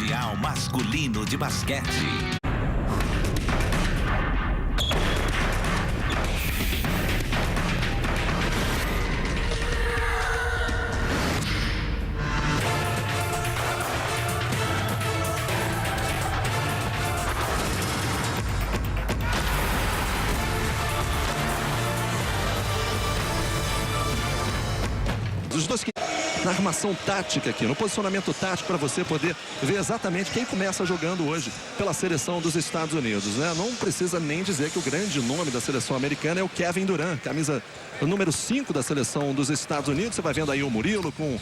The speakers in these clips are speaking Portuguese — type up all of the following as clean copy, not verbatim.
Mundial Masculino de Basquete. Os dois que na armação tática aqui, no posicionamento tático, para você poder ver exatamente quem começa jogando hoje pela seleção dos Estados Unidos, né? Não precisa nem dizer que o grande nome da seleção americana é o Kevin Durant, camisa número 5 da seleção dos Estados Unidos. Você vai vendo aí o Murilo com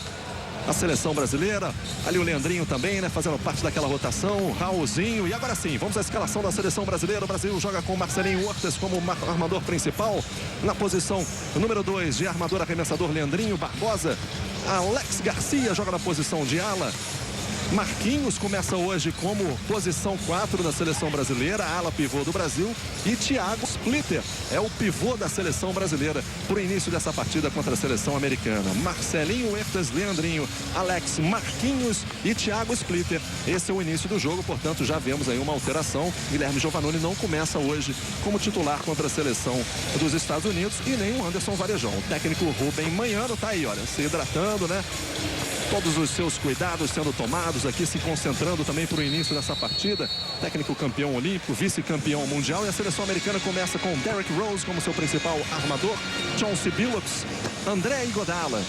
a seleção brasileira, ali o Leandrinho também, né, fazendo parte daquela rotação, o Raulzinho. E agora sim, vamos à escalação da seleção brasileira. O Brasil joga com Marcelinho Huertas como armador principal, na posição número 2 de armador arremessador Leandrinho Barbosa. Alex Garcia joga na posição de ala. Marquinhos começa hoje como posição 4 da seleção brasileira, ala pivô do Brasil. E Thiago Splitter é o pivô da seleção brasileira para o início dessa partida contra a seleção americana. Marcelinho Huertas, Leandrinho, Alex, Marquinhos e Thiago Splitter. Esse é o início do jogo, portanto já vemos aí uma alteração. Guilherme Giovannone não começa hoje como titular contra a seleção dos Estados Unidos e nem o Anderson Varejão. O técnico Rubem Manhano está aí, olha, se hidratando, né? Todos os seus cuidados sendo tomados aqui, se concentrando também para o início dessa partida. Técnico campeão olímpico, vice-campeão mundial. E a seleção americana começa com Derrick Rose como seu principal armador, Chauncey Billups, André Iguodala,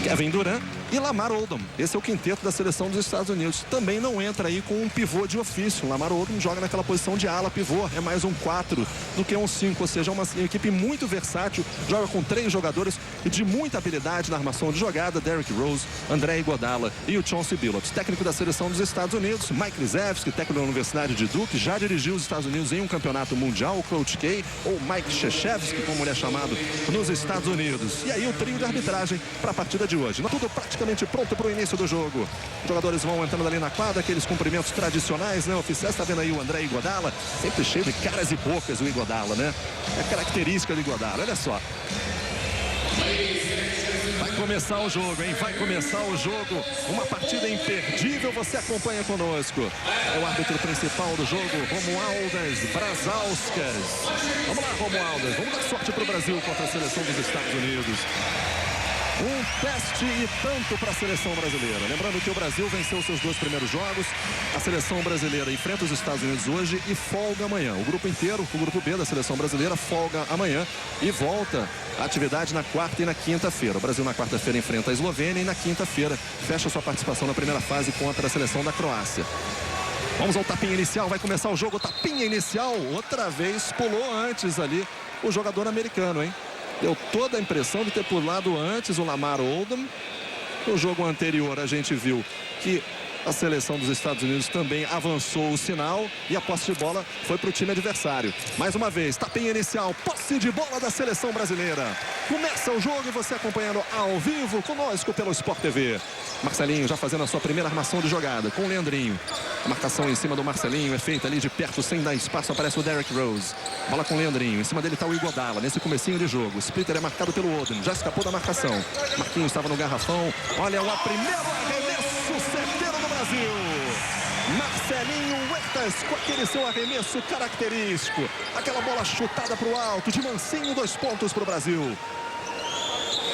Kevin Durant e Lamar Odom. Esse é o quinteto da seleção dos Estados Unidos. Também não entra aí com um pivô de ofício. Lamar Odom joga naquela posição de ala pivô. É mais um 4 do que um 5. Ou seja, é uma equipe muito versátil. Joga com 3 jogadores de muita habilidade na armação de jogada. Derrick Rose, André Iguodala e o Chauncey Billups. Técnico da seleção dos Estados Unidos, Mike Krzyzewski, técnico da Universidade de Duke. Já dirigiu os Estados Unidos em um campeonato mundial. O Coach K, ou Mike Krzyzewski, como ele é chamado nos Estados Unidos. E aí o trio de arbitragem para a partida de hoje. Tudo praticamente pronto para o início do jogo. Os jogadores vão entrando ali na quadra, aqueles cumprimentos tradicionais, né? Oficiais, está vendo aí o André Iguodala, sempre cheio de caras e bocas o Iguodala, né? É a característica do Iguodala, olha só. Vai começar o jogo, hein? Vai começar o jogo. Uma partida imperdível, você acompanha conosco. É o árbitro principal do jogo, Romualdas Brazauskas. Vamos lá, Romualdas. Vamos dar sorte para o Brasil contra a seleção dos Estados Unidos. Um teste e tanto para a seleção brasileira. Lembrando que o Brasil venceu seus 2 primeiros jogos. A seleção brasileira enfrenta os Estados Unidos hoje e folga amanhã. O grupo inteiro, o grupo B da seleção brasileira, folga amanhã e volta a atividade na quarta e na quinta-feira. O Brasil na quarta-feira enfrenta a Eslovênia e na quinta-feira fecha sua participação na primeira fase contra a seleção da Croácia. Vamos ao tapinha inicial, vai começar o jogo. Tapinha inicial, outra vez pulou antes ali o jogador americano, hein? Deu toda a impressão de ter pulado antes o Lamar Odom. No jogo anterior a gente viu que a seleção dos Estados Unidos também avançou o sinal e a posse de bola foi para o time adversário. Mais uma vez, tapinha inicial, posse de bola da seleção brasileira. Começa o jogo e você acompanhando ao vivo conosco pelo Sport TV. Marcelinho já fazendo a sua primeira armação de jogada com o Leandrinho. A marcação em cima do Marcelinho é feita ali de perto, sem dar espaço, aparece o Derrick Rose. Bola com o Leandrinho, em cima dele está o Iguodala, nesse comecinho de jogo. O Splitter é marcado pelo Odom, já escapou da marcação. Marquinhos estava no garrafão, olha o primeiro arremesso certeiro do Brasil. Marcelinho Huertas com aquele seu arremesso característico. Aquela bola chutada para o alto, de mansinho, 2 pontos para o Brasil.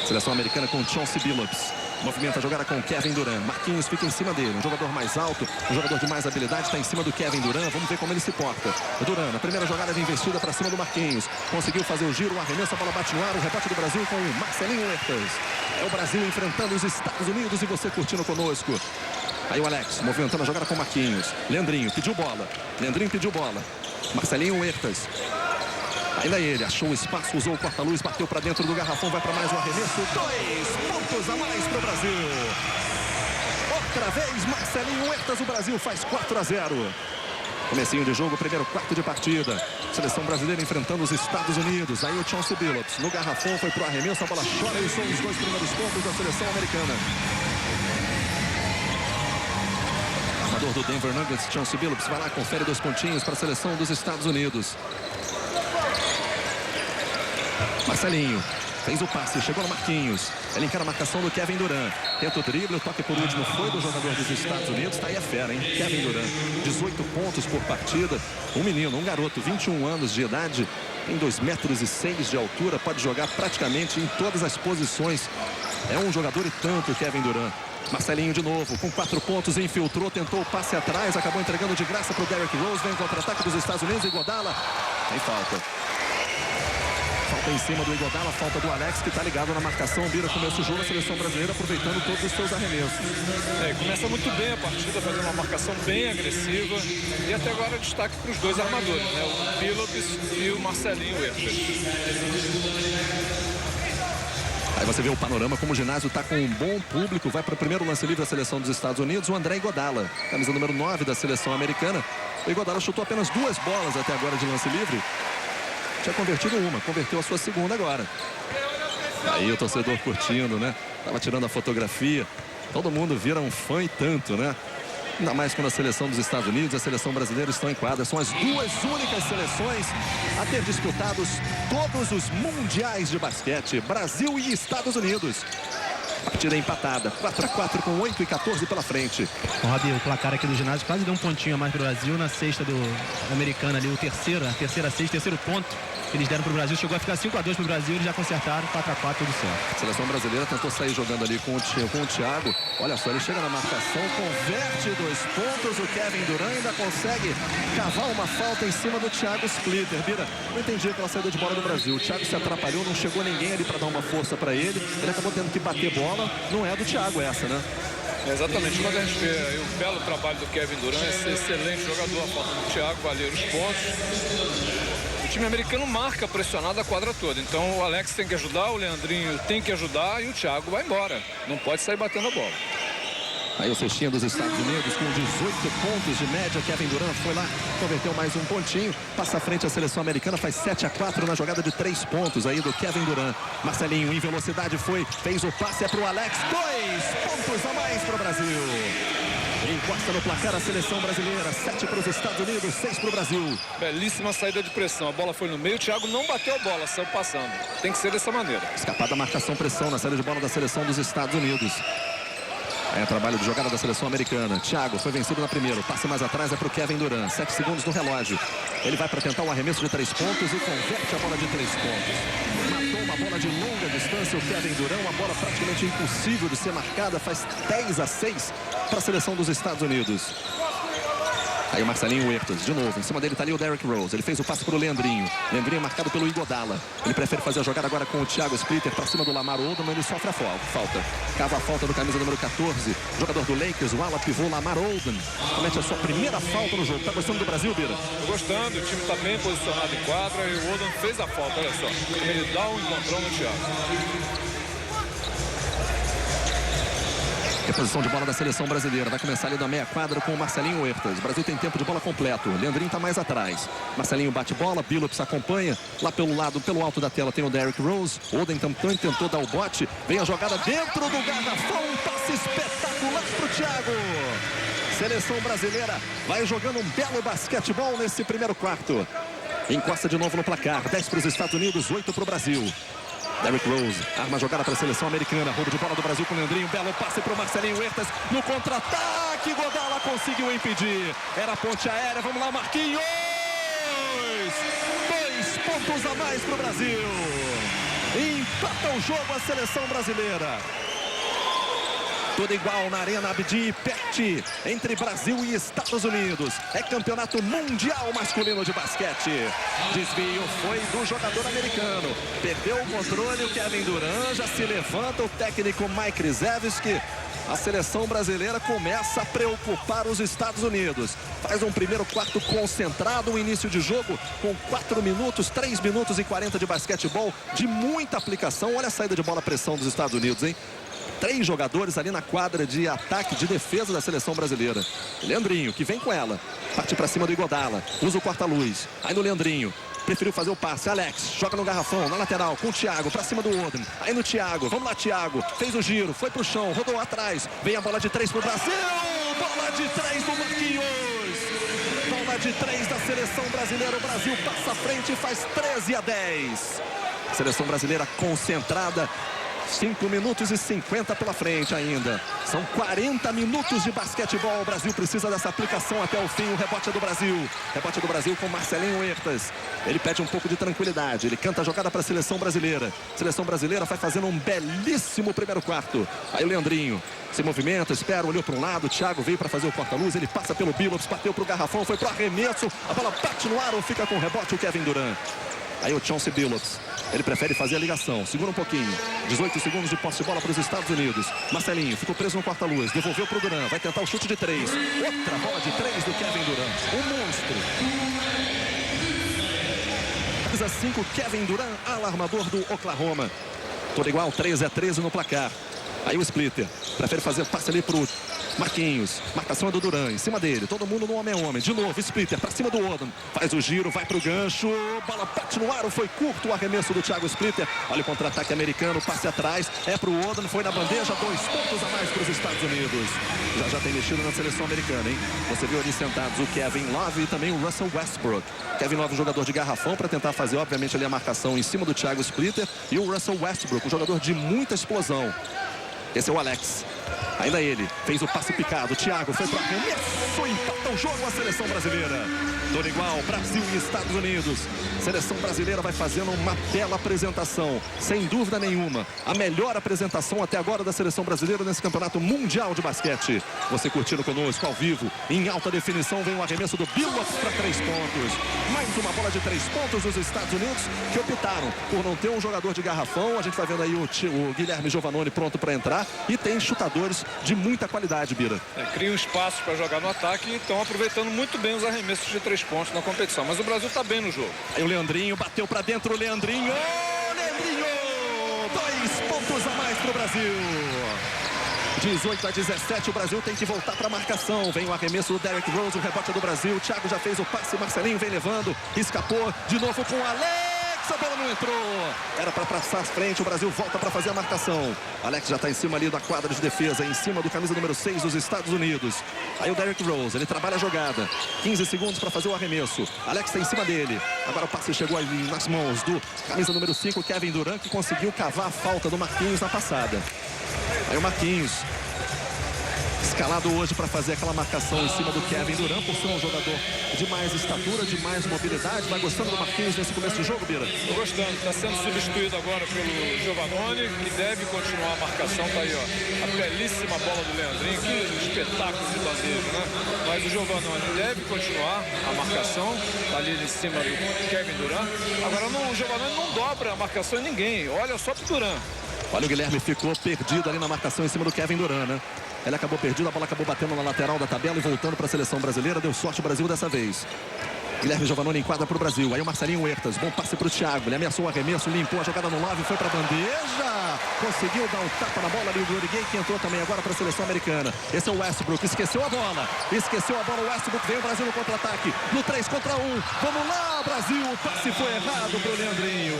Seleção americana com Chauncey Billups. Movimenta a jogada com Kevin Durant. Marquinhos fica em cima dele. Um jogador mais alto, um jogador de mais habilidade, está em cima do Kevin Durant. Vamos ver como ele se porta. O Durant, a primeira jogada de investida para cima do Marquinhos. Conseguiu fazer o giro, o arremesso, a bola bate no ar. O rebote do Brasil com o Marcelinho Huertas. É o Brasil enfrentando os Estados Unidos e você curtindo conosco. Aí o Alex, movimentando a jogada com Marquinhos. Leandrinho pediu bola. Leandrinho pediu bola. Marcelinho Huertas. Ainda ele, achou o espaço, usou o corta-luz, bateu para dentro do garrafão, vai para mais um arremesso. 2 pontos a mais para o Brasil. Outra vez, Marcelinho Huertas, o Brasil faz 4-0. Comecinho de jogo, primeiro quarto de partida. Seleção brasileira enfrentando os Estados Unidos. Aí o Chauncey Billups no garrafão, foi pro arremesso, a bola chora e são os 2 primeiros pontos da seleção americana. Armador do Denver Nuggets, Chauncey Billups, vai lá, confere 2 pontinhos para a seleção dos Estados Unidos. Marcelinho Fez o passe, chegou no Marquinhos. Ele encara a marcação do Kevin Durant. Tenta o drible, o toque por último foi do jogador dos Estados Unidos. Tá aí a fera, hein? Kevin Durant, 18 pontos por partida. Um menino, um garoto, 21 anos de idade. Tem 2,6 metros de altura. Pode jogar praticamente em todas as posições. É um jogador e tanto, Kevin Durant. Marcelinho de novo, com 4 pontos, infiltrou, tentou o passe atrás, acabou entregando de graça para o Derrick Rose. Vem o contra-ataque dos Estados Unidos, Iguodala. Tem falta. Falta em cima do Iguodala, falta do Alex, que está ligado na marcação. Bira, começa o jogo, a seleção brasileira aproveitando todos os seus arremessos. Começa muito bem a partida, fazendo uma marcação bem agressiva. E até agora destaque para os dois armadores, né? O Billups e o Marcelinho Huertas. Aí você vê o panorama, como o ginásio está com um bom público. Vai para o primeiro lance livre da seleção dos Estados Unidos, o André Iguodala, camisa número 9 da seleção americana. O Iguodala chutou apenas 2 bolas até agora de lance livre. Tinha convertido uma, converteu a sua segunda agora. Aí o torcedor curtindo, né? Tava tirando a fotografia. Todo mundo vira um fã e tanto, né? Ainda mais quando a seleção dos Estados Unidos e a seleção brasileira estão em quadra. São as duas únicas seleções a ter disputados todos os mundiais de basquete. Brasil e Estados Unidos. Partida empatada, 4-4 com 8-14 pela frente. Rob, o placar aqui do ginásio quase deu um pontinho a mais para o Brasil na cesta do americano ali, a terceira cesta, terceiro ponto que eles deram para o Brasil. Chegou a ficar 5-2 para o Brasil, eles já consertaram, 4-4, tudo certo. A seleção brasileira tentou sair jogando ali com o Thiago. Olha só, ele chega na marcação, converte 2 pontos. O Kevin Durant ainda consegue cavar uma falta em cima do Thiago Splitter. Bira, não entendi aquela saída de bola do Brasil. O Thiago se atrapalhou, não chegou ninguém ali para dar uma força para ele. Ele acabou tendo que bater bola. Não é do Thiago essa, né? Exatamente, quando a gente vê aí o belo trabalho do Kevin Durant, esse excelente jogador, a falta do Thiago, valeram os pontos. O time americano marca pressionado a quadra toda, então o Alex tem que ajudar, o Leandrinho tem que ajudar e o Thiago vai embora, não pode sair batendo a bola. Aí o cestinha dos Estados Unidos com 18 pontos de média. Kevin Durant foi lá, converteu mais um pontinho. Passa à frente a seleção americana, faz 7-4 na jogada de 3 pontos aí do Kevin Durant. Marcelinho em velocidade fez o passe, é para o Alex. 2 pontos a mais para o Brasil. Encosta no placar a seleção brasileira. 7 para os Estados Unidos, 6 para o Brasil. Belíssima saída de pressão. A bola foi no meio, o Thiago não bateu a bola, saiu passando. Tem que ser dessa maneira. Escapada da marcação-pressão na saída de bola da seleção dos Estados Unidos. É trabalho de jogada da seleção americana. Thiago foi vencido na primeira. O passe mais atrás é para o Kevin Durant. 7 segundos no relógio. Ele vai para tentar um arremesso de 3 pontos e converte a bola de 3 pontos. Matou uma bola de longa distância o Kevin Durant. Uma bola praticamente impossível de ser marcada. Faz 10-6 para a seleção dos Estados Unidos. Aí o Marcelinho Huertas, de novo, em cima dele está ali o Derrick Rose. Ele fez o passe para o Leandrinho. Leandrinho marcado pelo Iguodala. Ele prefere fazer a jogada agora com o Thiago Splitter para cima do Lamar Odom, mas ele sofre a falta. Cava a falta no camisa número 14. Jogador do Lakers, o ala pivô Lamar Odom. Comete a sua primeira falta no jogo. Tá gostando do Brasil, Bira? Tô gostando, o time está bem posicionado em quadra e o Odom fez a falta, olha só. Ele dá um encontrão no Thiago. Reposição de bola da seleção brasileira. Vai começar ali da meia quadra com o Marcelinho Huertas. O Brasil tem tempo de bola completo. Leandrinho está mais atrás. Marcelinho bate bola. Billups acompanha. Lá pelo lado, pelo alto da tela, tem o Derrick Rose. Odom também tentou dar o bote. Vem a jogada dentro do garrafão. Um passe espetacular para o Thiago. Seleção brasileira vai jogando um belo basquetebol nesse primeiro quarto. Encosta de novo no placar. 10 para os Estados Unidos, 8 para o Brasil. Derrick Rose, arma a jogada para a seleção americana. Roubo de bola do Brasil com o Leandrinho. Belo passe para o Marcelinho Huertas. No contra-ataque, Iguodala conseguiu impedir. Era a ponte aérea. Vamos lá, Marquinhos. 2 pontos a mais para o Brasil. Empata o jogo a seleção brasileira. Tudo igual na Arena Abdi Pet, entre Brasil e Estados Unidos. É campeonato mundial masculino de basquete. Desvio foi do jogador americano. Perdeu o controle, o Kevin Durant já se levanta, o técnico Mike Krzyzewski. A seleção brasileira começa a preocupar os Estados Unidos. Faz um primeiro quarto concentrado, um início de jogo com 4 minutos, 3 minutos e 40 de basquetebol, de muita aplicação. Olha a saída de bola, pressão dos Estados Unidos, hein? 3 jogadores ali na quadra de ataque, de defesa da seleção brasileira. Leandrinho, que vem com ela. Parte para cima do Iguodala. Usa o corta-luz. Aí no Leandrinho. Preferiu fazer o passe. Alex joga no garrafão, na lateral, com o Thiago, para cima do Odom. Aí no Thiago. Vamos lá, Thiago. Fez o giro, foi pro chão, rodou atrás. Vem a bola de 3 pro Brasil. Bola de 3 do Marquinhos. Bola de 3 da seleção brasileira. O Brasil passa à frente e faz 13-10. Seleção brasileira concentrada. 5 minutos e 50 pela frente ainda. São 40 minutos de basquetebol. O Brasil precisa dessa aplicação até o fim. O rebote é do Brasil. Rebote do Brasil com Marcelinho Huertas. Ele pede um pouco de tranquilidade. Ele canta a jogada para a seleção brasileira. Seleção brasileira vai fazendo um belíssimo primeiro quarto. Aí o Leandrinho se movimenta, espera, olhou para um lado. O Thiago veio para fazer o corta-luz. Ele passa pelo Billups, bateu para o garrafão, foi para o arremesso. A bola bate no ar ou fica com o rebote o Kevin Durant. Aí o Chauncey Billups, ele prefere fazer a ligação. Segura um pouquinho. 18 segundos de posse de bola para os Estados Unidos. Marcelinho ficou preso no corta-luz. Devolveu para o Durant. Vai tentar o chute de 3. Outra bola de 3 do Kevin Durant. Um monstro. 5, Kevin Durant, alarmador do Oklahoma. Tudo igual, 13-13 no placar. Aí o Splitter prefere fazer passe ali pro Marquinhos. Marcação é do Durant, em cima dele. Todo mundo no homem a homem. De novo, Splitter para cima do Odom. Faz o giro, vai pro gancho. Bola bate no aro, foi curto o arremesso do Thiago Splitter. Olha o contra-ataque americano, passe atrás. É pro Odom, foi na bandeja. 2 pontos a mais para os Estados Unidos. Já tem mexido na seleção americana, hein? Você viu ali sentados o Kevin Love e também o Russell Westbrook. Kevin Love, jogador de garrafão, para tentar fazer, obviamente, ali a marcação em cima do Thiago Splitter. E o Russell Westbrook, um jogador de muita explosão. Esse é o Alex. Ainda ele. Fez o passe picado. Thiago foi para arremesso. Empata o jogo a seleção brasileira. Tudo igual. Brasil e Estados Unidos. Seleção brasileira vai fazendo uma bela apresentação. Sem dúvida nenhuma. A melhor apresentação até agora da seleção brasileira nesse campeonato mundial de basquete. Você curtindo conosco ao vivo. Em alta definição vem o arremesso do Billups para 3 pontos. Mais uma bola de 3 pontos dos Estados Unidos que optaram por não ter um jogador de garrafão. A gente vai vendo aí o Guilherme Giovannone pronto para entrar. E tem chutadores de muita qualidade, Bira. Cria um espaço para jogar no ataque e estão aproveitando muito bem os arremessos de 3 pontos na competição. Mas o Brasil está bem no jogo. Aí o Leandrinho bateu para dentro, o Leandrinho! Leandrinho! 2 pontos a mais para o Brasil. 18-17, o Brasil tem que voltar para a marcação. Vem o arremesso do Derrick Rose, o rebote do Brasil. O Thiago já fez o passe, Marcelinho vem levando. Escapou de novo com o Alex. A bola não entrou. Era para passar à frente. O Brasil volta para fazer a marcação. Alex já está em cima ali da quadra de defesa. Em cima do camisa número 6 dos Estados Unidos. Aí o Derrick Rose. Ele trabalha a jogada. 15 segundos para fazer o arremesso. Alex está em cima dele. Agora o passe chegou ali nas mãos do camisa número 5, Kevin Durant, que conseguiu cavar a falta do Marquinhos na passada. Aí o Marquinhos escalado hoje para fazer aquela marcação em cima do Kevin Durant, por ser um jogador de mais estatura, de mais mobilidade. Vai gostando do Marquinhos nesse começo de jogo, Bira? Estou gostando, está sendo substituído agora pelo Giovannone, que deve continuar a marcação. Tá aí, ó, a belíssima bola do Leandrinho, que espetáculo de bandeja, né? Mas o Giovannone deve continuar a marcação, tá ali em cima do Kevin Durant. Agora o Giovannone não dobra a marcação em ninguém, olha só pro Durant. Olha, o Guilherme ficou perdido ali na marcação em cima do Kevin Durant, né? Ele acabou perdido, a bola acabou batendo na lateral da tabela e voltando para a seleção brasileira. Deu sorte o Brasil dessa vez. Guilherme Giovannone enquadra para o Brasil. Aí o Marcelinho Huertas, bom passe para o Thiago. Ele ameaçou o arremesso, limpou a jogada no love, foi para a bandeja. Conseguiu dar um tapa na bola ali o Rudy Gay, que entrou também agora para a seleção americana. Esse é o Westbrook, esqueceu a bola. Esqueceu a bola, o Westbrook, vem o Brasil no contra-ataque. No 3 contra 1. Vamos lá, Brasil. O passe foi errado para o Leandrinho.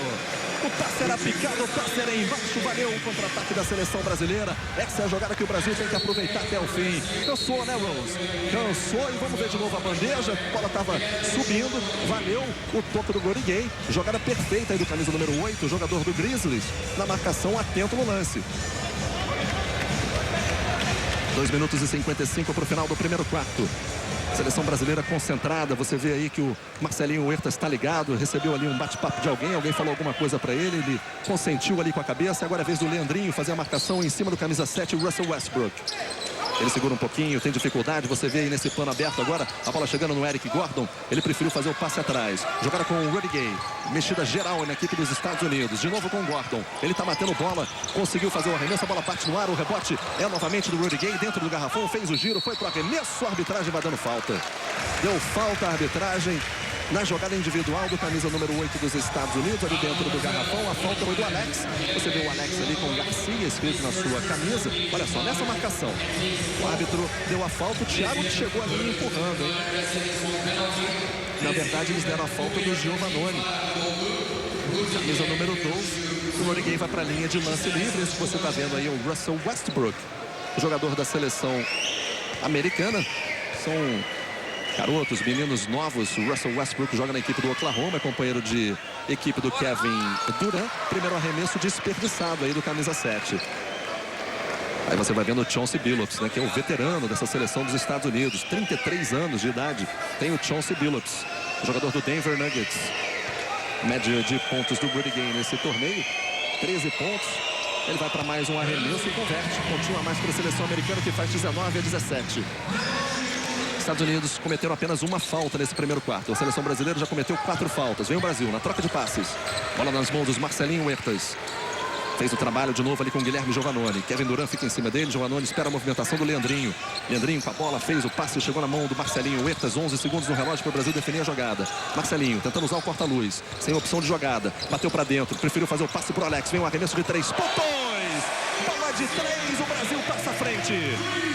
O passe era picado, o passe era embaixo. Valeu o contra-ataque da seleção brasileira. Essa é a jogada que o Brasil tem que aproveitar até o fim. Cansou, né, Rose? Cansou, e vamos ver de novo a bandeja. A bola estava subindo. Valeu o toque do Rudy Gay. Jogada perfeita aí do camisa número 8, o jogador do Grizzlies. Na marcação, atento no lance. 2 minutos e 55 para o final do primeiro quarto. Seleção brasileira concentrada. Você vê aí que o Marcelinho Huertas está ligado. Recebeu ali um bate-papo de alguém. Alguém falou alguma coisa para ele. Ele consentiu ali com a cabeça. Agora é a vez do Leandrinho fazer a marcação em cima do camisa 7, Russell Westbrook. Ele segura um pouquinho, tem dificuldade. Você vê aí nesse plano aberto agora a bola chegando no Eric Gordon. Ele preferiu fazer o passe atrás. Jogada com o Rudy Gay. Mexida geral na equipe dos Estados Unidos. De novo com o Gordon. Ele tá batendo bola. Conseguiu fazer o arremesso. A bola bate no ar. O rebote é novamente do Rudy Gay dentro do garrafão. Fez o giro. Foi pro arremesso. A arbitragem vai dando falta. Deu falta a arbitragem na jogada individual do camisa número 8 dos Estados Unidos, ali dentro do garrafão. A falta foi do Alex. Você vê o Alex ali com Garcia escrito na sua camisa. Olha só, nessa marcação, o árbitro deu a falta. O Thiago que chegou ali empurrando, hein? Na verdade, eles deram a falta do Giovannone. Camisa número 12. O Rudy Gay vai para a linha de lance livre. Esse que você está vendo aí é o Russell Westbrook, jogador da seleção americana. São garotos, meninos novos. O Russell Westbrook joga na equipe do Oklahoma, é companheiro de equipe do Kevin Durant. Primeiro arremesso desperdiçado aí do camisa 7. Aí você vai vendo o Chauncey Billups, né, que é o veterano dessa seleção dos Estados Unidos. 33 anos de idade tem o Chauncey Billups, jogador do Denver Nuggets. Média de pontos do Rudy Gay nesse torneio, 13 pontos. Ele vai para mais um arremesso e converte. Pontinho a mais para a seleção americana, que faz 19-17. Estados Unidos cometeram apenas uma falta nesse primeiro quarto. A seleção brasileira já cometeu 4 faltas. Vem o Brasil na troca de passes. Bola nas mãos dos Marcelinho Huertas. Fez o trabalho de novo ali com o Guilherme Giovannone. Kevin Durant fica em cima dele. Giovannone espera a movimentação do Leandrinho. Leandrinho com a bola, fez o passe, chegou na mão do Marcelinho Huertas. 11 segundos no relógio para o Brasil definir a jogada. Marcelinho tentando usar o corta-luz. Sem opção de jogada. Bateu para dentro. Preferiu fazer o passe para o Alex. Vem um arremesso de 3 pontos. Bola de 3. O Brasil passa à frente.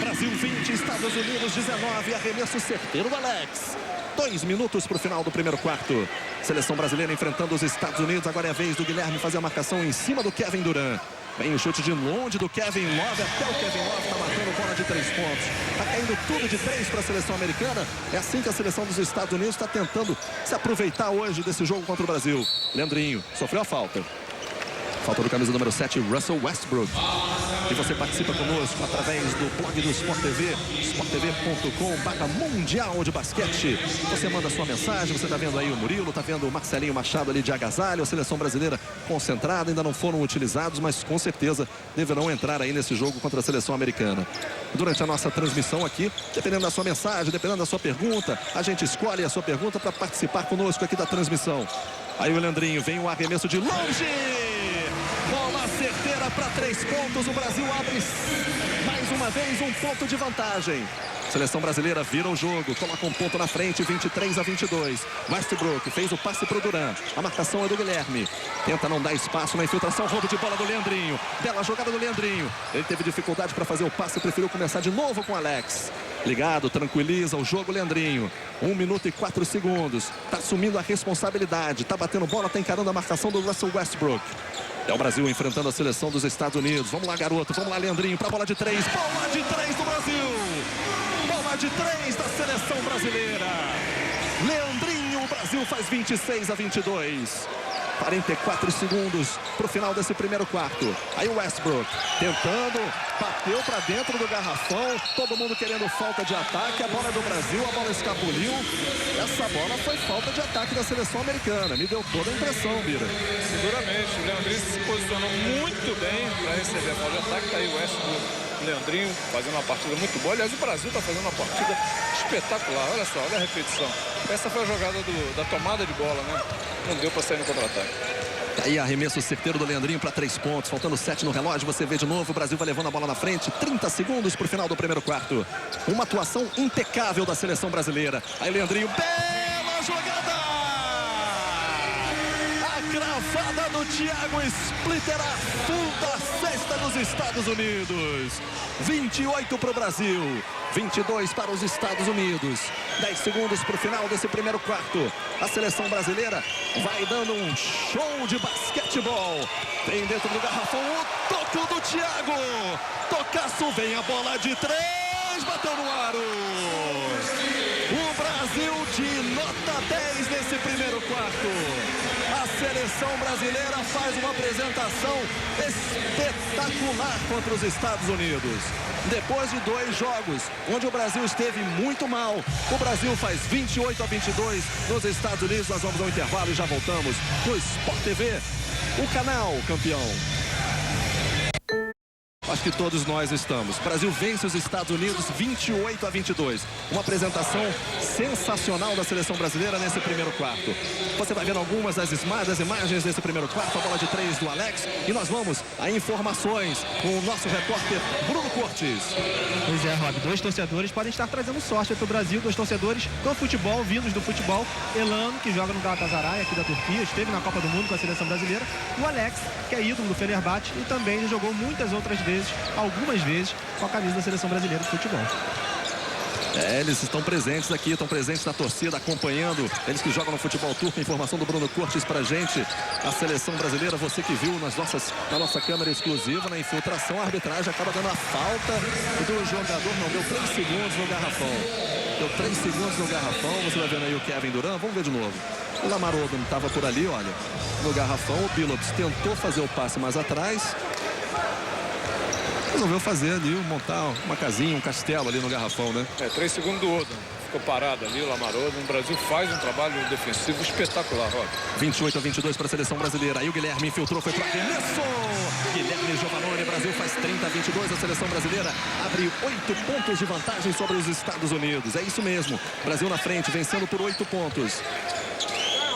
Brasil 20, Estados Unidos 19. Arremesso certeiro do Alex. 2 minutos para o final do primeiro quarto. Seleção brasileira enfrentando os Estados Unidos. Agora é a vez do Guilherme fazer a marcação em cima do Kevin Durant. Vem o chute de longe do Kevin Love. Até o Kevin Love está matando bola de 3 pontos. Está caindo tudo de 3 para a seleção americana. É assim que a seleção dos Estados Unidos está tentando se aproveitar hoje desse jogo contra o Brasil. Leandrinho sofreu a falta. Falta do camisa número 7, Russell Westbrook. E você participa conosco através do blog do Sport TV, sporttv.com/mundial de basquete. Você manda sua mensagem, você está vendo aí o Murilo, está vendo o Marcelinho Machado ali de agasalho, a seleção brasileira concentrada, ainda não foram utilizados, mas com certeza deverão entrar aí nesse jogo contra a seleção americana. Durante a nossa transmissão aqui, dependendo da sua mensagem, dependendo da sua pergunta, a gente escolhe a sua pergunta para participar conosco aqui da transmissão. Aí o Leandrinho, vem o arremesso de longe! Bola certeira para 3 pontos. O Brasil abre mais uma vez um ponto de vantagem. Seleção brasileira vira o jogo, coloca um ponto na frente, 23-22. Westbrook fez o passe para o Durant. A marcação é do Guilherme. Tenta não dar espaço na infiltração, roubo de bola do Leandrinho. Bela jogada do Leandrinho. Ele teve dificuldade para fazer o passe, preferiu começar de novo com o Alex. Ligado, tranquiliza o jogo, Leandrinho. 1 minuto e 4 segundos. Está assumindo a responsabilidade. Está batendo bola, está encarando a marcação do Russell Westbrook. É o Brasil enfrentando a seleção dos Estados Unidos. Vamos lá, garoto. Vamos lá, Leandrinho, para a bola de 3. Bola de 3 do Brasil. Bola de 3 da seleção brasileira. Leandrinho, o Brasil faz 26-22. 44 segundos para o final desse primeiro quarto. Aí o Westbrook tentando, bateu para dentro do garrafão. Todo mundo querendo falta de ataque. A bola é do Brasil, a bola escapuliu. Essa bola foi falta de ataque da seleção americana. Me deu toda a impressão, Bira. Seguramente, o Leandrinho se posicionou muito bem para receber a bola de ataque. Está aí o Westbrook, o Leandrinho fazendo uma partida muito boa. Aliás, o Brasil está fazendo uma partida espetacular. Olha só, olha a repetição. Essa foi a jogada da tomada de bola, né? Não deu para sair no contra-ataque. Aí arremesso certeiro do Leandrinho para 3 pontos. Faltando 7 no relógio, você vê de novo. O Brasil vai levando a bola na frente. 30 segundos para o final do primeiro quarto. Uma atuação impecável da seleção brasileira. Aí Leandrinho, bela jogada! A cravada do Thiago Splitter afunda a cesta dos Estados Unidos. 28 para o Brasil. 22 para os Estados Unidos. 10 segundos para o final desse primeiro quarto. A seleção brasileira vai dando um show de basquetebol. Tem dentro do garrafão o toco do Thiago. Tocaço, vem a bola de 3. Bateu no aro. O Brasil de nota 10 nesse primeiro quarto. A seleção brasileira faz uma apresentação espetacular contra os Estados Unidos. Depois de 2 jogos, onde o Brasil esteve muito mal, o Brasil faz 28-22 nos Estados Unidos. Nós vamos ao intervalo e já voltamos no Sport TV, o canal campeão. Acho que todos nós estamos. O Brasil vence os Estados Unidos 28-22. Uma apresentação sensacional da seleção brasileira nesse primeiro quarto. Você vai vendo algumas das imagens desse primeiro quarto. A bola de 3 do Alex. E nós vamos a informações com o nosso repórter Bruno Cortes. Pois é, Rob. 2 torcedores podem estar trazendo sorte para o Brasil. 2 torcedores do futebol, vindos do futebol. Elano, que joga no Galatasaray aqui da Turquia. Esteve na Copa do Mundo com a seleção brasileira. E o Alex, que é ídolo do Fenerbahçe. E também jogou muitas outras vezes, algumas vezes, com a camisa da seleção brasileira de futebol. Eles estão presentes aqui, estão presentes na torcida, acompanhando. Eles que jogam no futebol turco. Informação do Bruno Cortes pra gente. A seleção brasileira, você que viu na nossa câmera exclusiva, na infiltração, a arbitragem acaba dando a falta do jogador. Não, deu 3 segundos no garrafão. Deu 3 segundos no garrafão. Você vai vendo aí o Kevin Durant. Vamos ver de novo. O Lamar Odom estava por ali, olha. No garrafão, o Billups tentou fazer o passe mais atrás. Resolveu fazer ali, montar uma casinha, um castelo ali no garrafão, né? 3 segundos do Odom. Ficou parado ali, o Lamar Odom. O Brasil faz um trabalho defensivo espetacular, Rob. 28-22 para a seleção brasileira. Aí o Guilherme infiltrou, foi para arremesso. Guilherme Giovannone, Brasil faz 30-22. A seleção brasileira abre 8 pontos de vantagem sobre os Estados Unidos. É isso mesmo. Brasil na frente, vencendo por 8 pontos.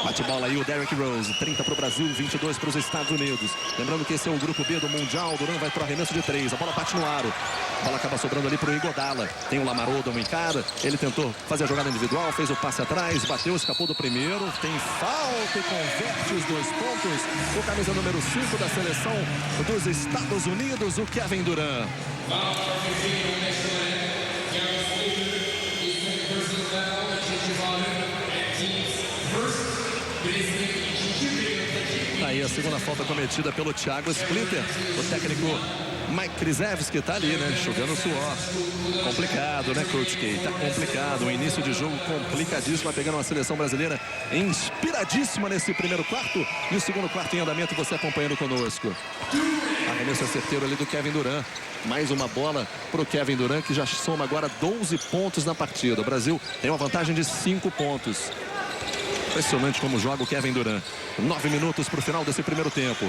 Bate bola aí o Derrick Rose, 30 para o Brasil, 22 para os Estados Unidos. Lembrando que esse é o grupo B do Mundial. Durant vai para o arremesso de 3, a bola bate no aro. A bola acaba sobrando ali para o Iguodala. Tem o Lamar Odom em cara, ele tentou fazer a jogada individual, fez o passe atrás, bateu, escapou do primeiro. Tem falta e converte os 2 pontos. O camisa número 5 da seleção dos Estados Unidos, o Kevin Durant. Aí a segunda falta cometida pelo Thiago Splitter. O técnico Mike Krzyzewski tá ali, né? Enxugando o suor. Complicado, né, Coach K? Tá complicado. Um início de jogo complicadíssimo. Vai pegando uma seleção brasileira inspiradíssima nesse primeiro quarto. E o segundo quarto em andamento, você acompanhando conosco. Arremesso certeiro ali do Kevin Durant. Mais uma bola pro Kevin Durant, que já soma agora 12 pontos na partida. O Brasil tem uma vantagem de 5 pontos. Impressionante como joga o Kevin Durant. 9 minutos para o final desse primeiro tempo.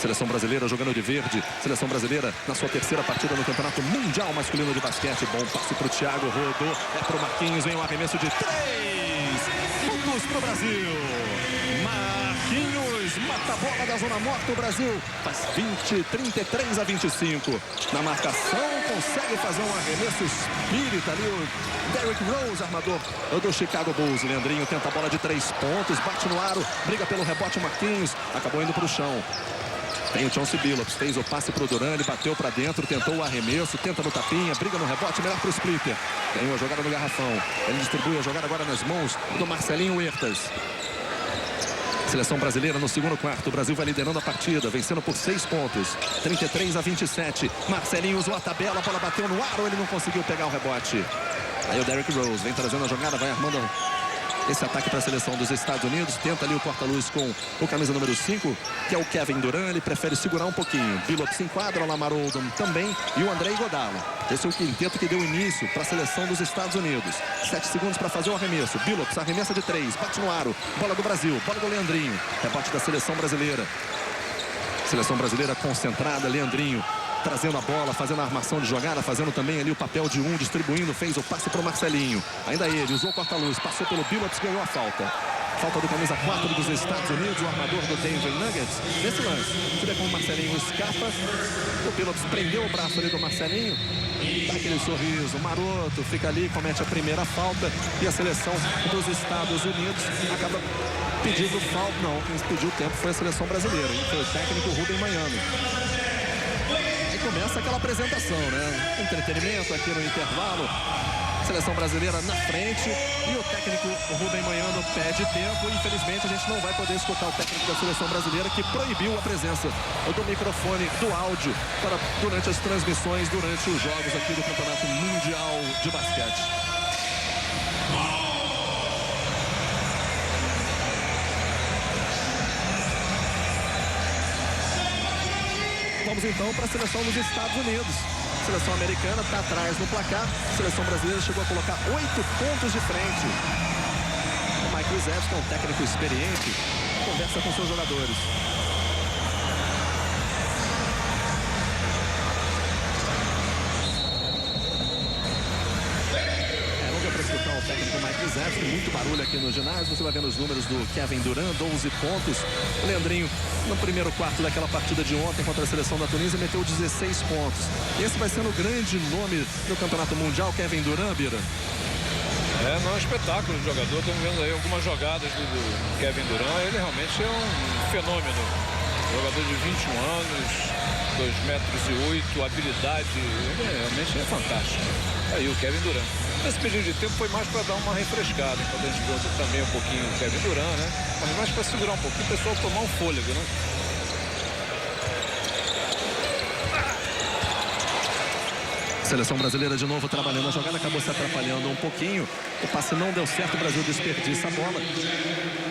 Seleção brasileira jogando de verde. Seleção brasileira na sua terceira partida no Campeonato Mundial Masculino de Basquete. Bom passe para o Thiago, rodou. É para o Marquinhos, vem um arremesso de 3 pontos para o Brasil. Marquinhos mata a bola da zona morta. O Brasil faz 33-25. Na marcação, consegue fazer um arremesso espírita ali. O Derrick Rose, armador do Chicago Bulls. Leandrinho tenta a bola de 3 pontos, bate no aro, briga pelo rebote. Marquinhos acabou indo para o chão. Tem o Chauncey Billups, fez o passe pro Durant, ele bateu para dentro, tentou o arremesso, tenta no tapinha, briga no rebote, melhor pro Splitter. Ganhou a jogada no garrafão. Ele distribui a jogada agora nas mãos do Marcelinho Huertas. Seleção brasileira no segundo quarto. O Brasil vai liderando a partida, vencendo por 6 pontos. 33-27. Marcelinho usou a tabela, a bola bateu no aro, ele não conseguiu pegar o rebote. Aí o Derrick Rose vem trazendo a jogada, vai armando esse ataque para a seleção dos Estados Unidos. Tenta ali o corta-luz com o camisa número 5, que é o Kevin Durant. Ele prefere segurar um pouquinho. Billups se enquadra, o Lamar Odom também e o André Iguodala. Esse é o quinteto que deu início para a seleção dos Estados Unidos. 7 segundos para fazer o arremesso. Billups arremessa de 3, bate no aro. Bola do Brasil, bola do Leandrinho. Rebote da seleção brasileira. Seleção brasileira concentrada, Leandrinho trazendo a bola, fazendo a armação de jogada, fazendo também ali o papel de distribuindo, fez o passe para o Marcelinho. Ainda ele, usou o corta-luz, passou pelo Billups, ganhou a falta. Falta do camisa 4 dos Estados Unidos, o armador do Denver Nuggets. Nesse lance, você vê como o Marcelinho escapa. O Billups prendeu o braço ali do Marcelinho. Dá aquele sorriso maroto, fica ali, comete a primeira falta. E a seleção dos Estados Unidos acaba pedindo falta. Não, quem pediu tempo foi a seleção brasileira. E foi o técnico Rubem Manhano. Começa aquela apresentação, né? Entretenimento aqui no intervalo. Seleção brasileira na frente e o técnico Rubem Manhano pede tempo. Infelizmente a gente não vai poder escutar o técnico da seleção brasileira, que proibiu a presença do microfone, do áudio durante as transmissões, durante os jogos aqui do Campeonato Mundial de Basquete. Vamos então para a seleção dos Estados Unidos. A seleção americana está atrás no placar. A seleção brasileira chegou a colocar 8 pontos de frente. O Mike Krzyzewski, que é um técnico experiente, conversa com seus jogadores. O técnico Mike Krzyzewski, muito barulho aqui no ginásio. Você vai vendo os números do Kevin Durant, 12 pontos. O Leandrinho, no primeiro quarto daquela partida de ontem contra a seleção da Tunísia, meteu 16 pontos. E esse vai sendo o grande nome do Campeonato Mundial, Kevin Durant, Bira. Não é um espetáculo de jogador. Estamos vendo aí algumas jogadas do Kevin Durant. Ele realmente é um fenômeno. Jogador de 21 anos, 2,08 m, habilidade. Ele realmente é fantástico. Aí o Kevin Durant. Esse pedido de tempo foi mais para dar uma refrescada, enquanto a gente viu também um pouquinho o Kevin Durant, né? Mas mais para segurar um pouquinho, o pessoal tomar um fôlego, né? Seleção brasileira de novo trabalhando. A jogada acabou se atrapalhando um pouquinho. O passe não deu certo, o Brasil desperdiça a bola.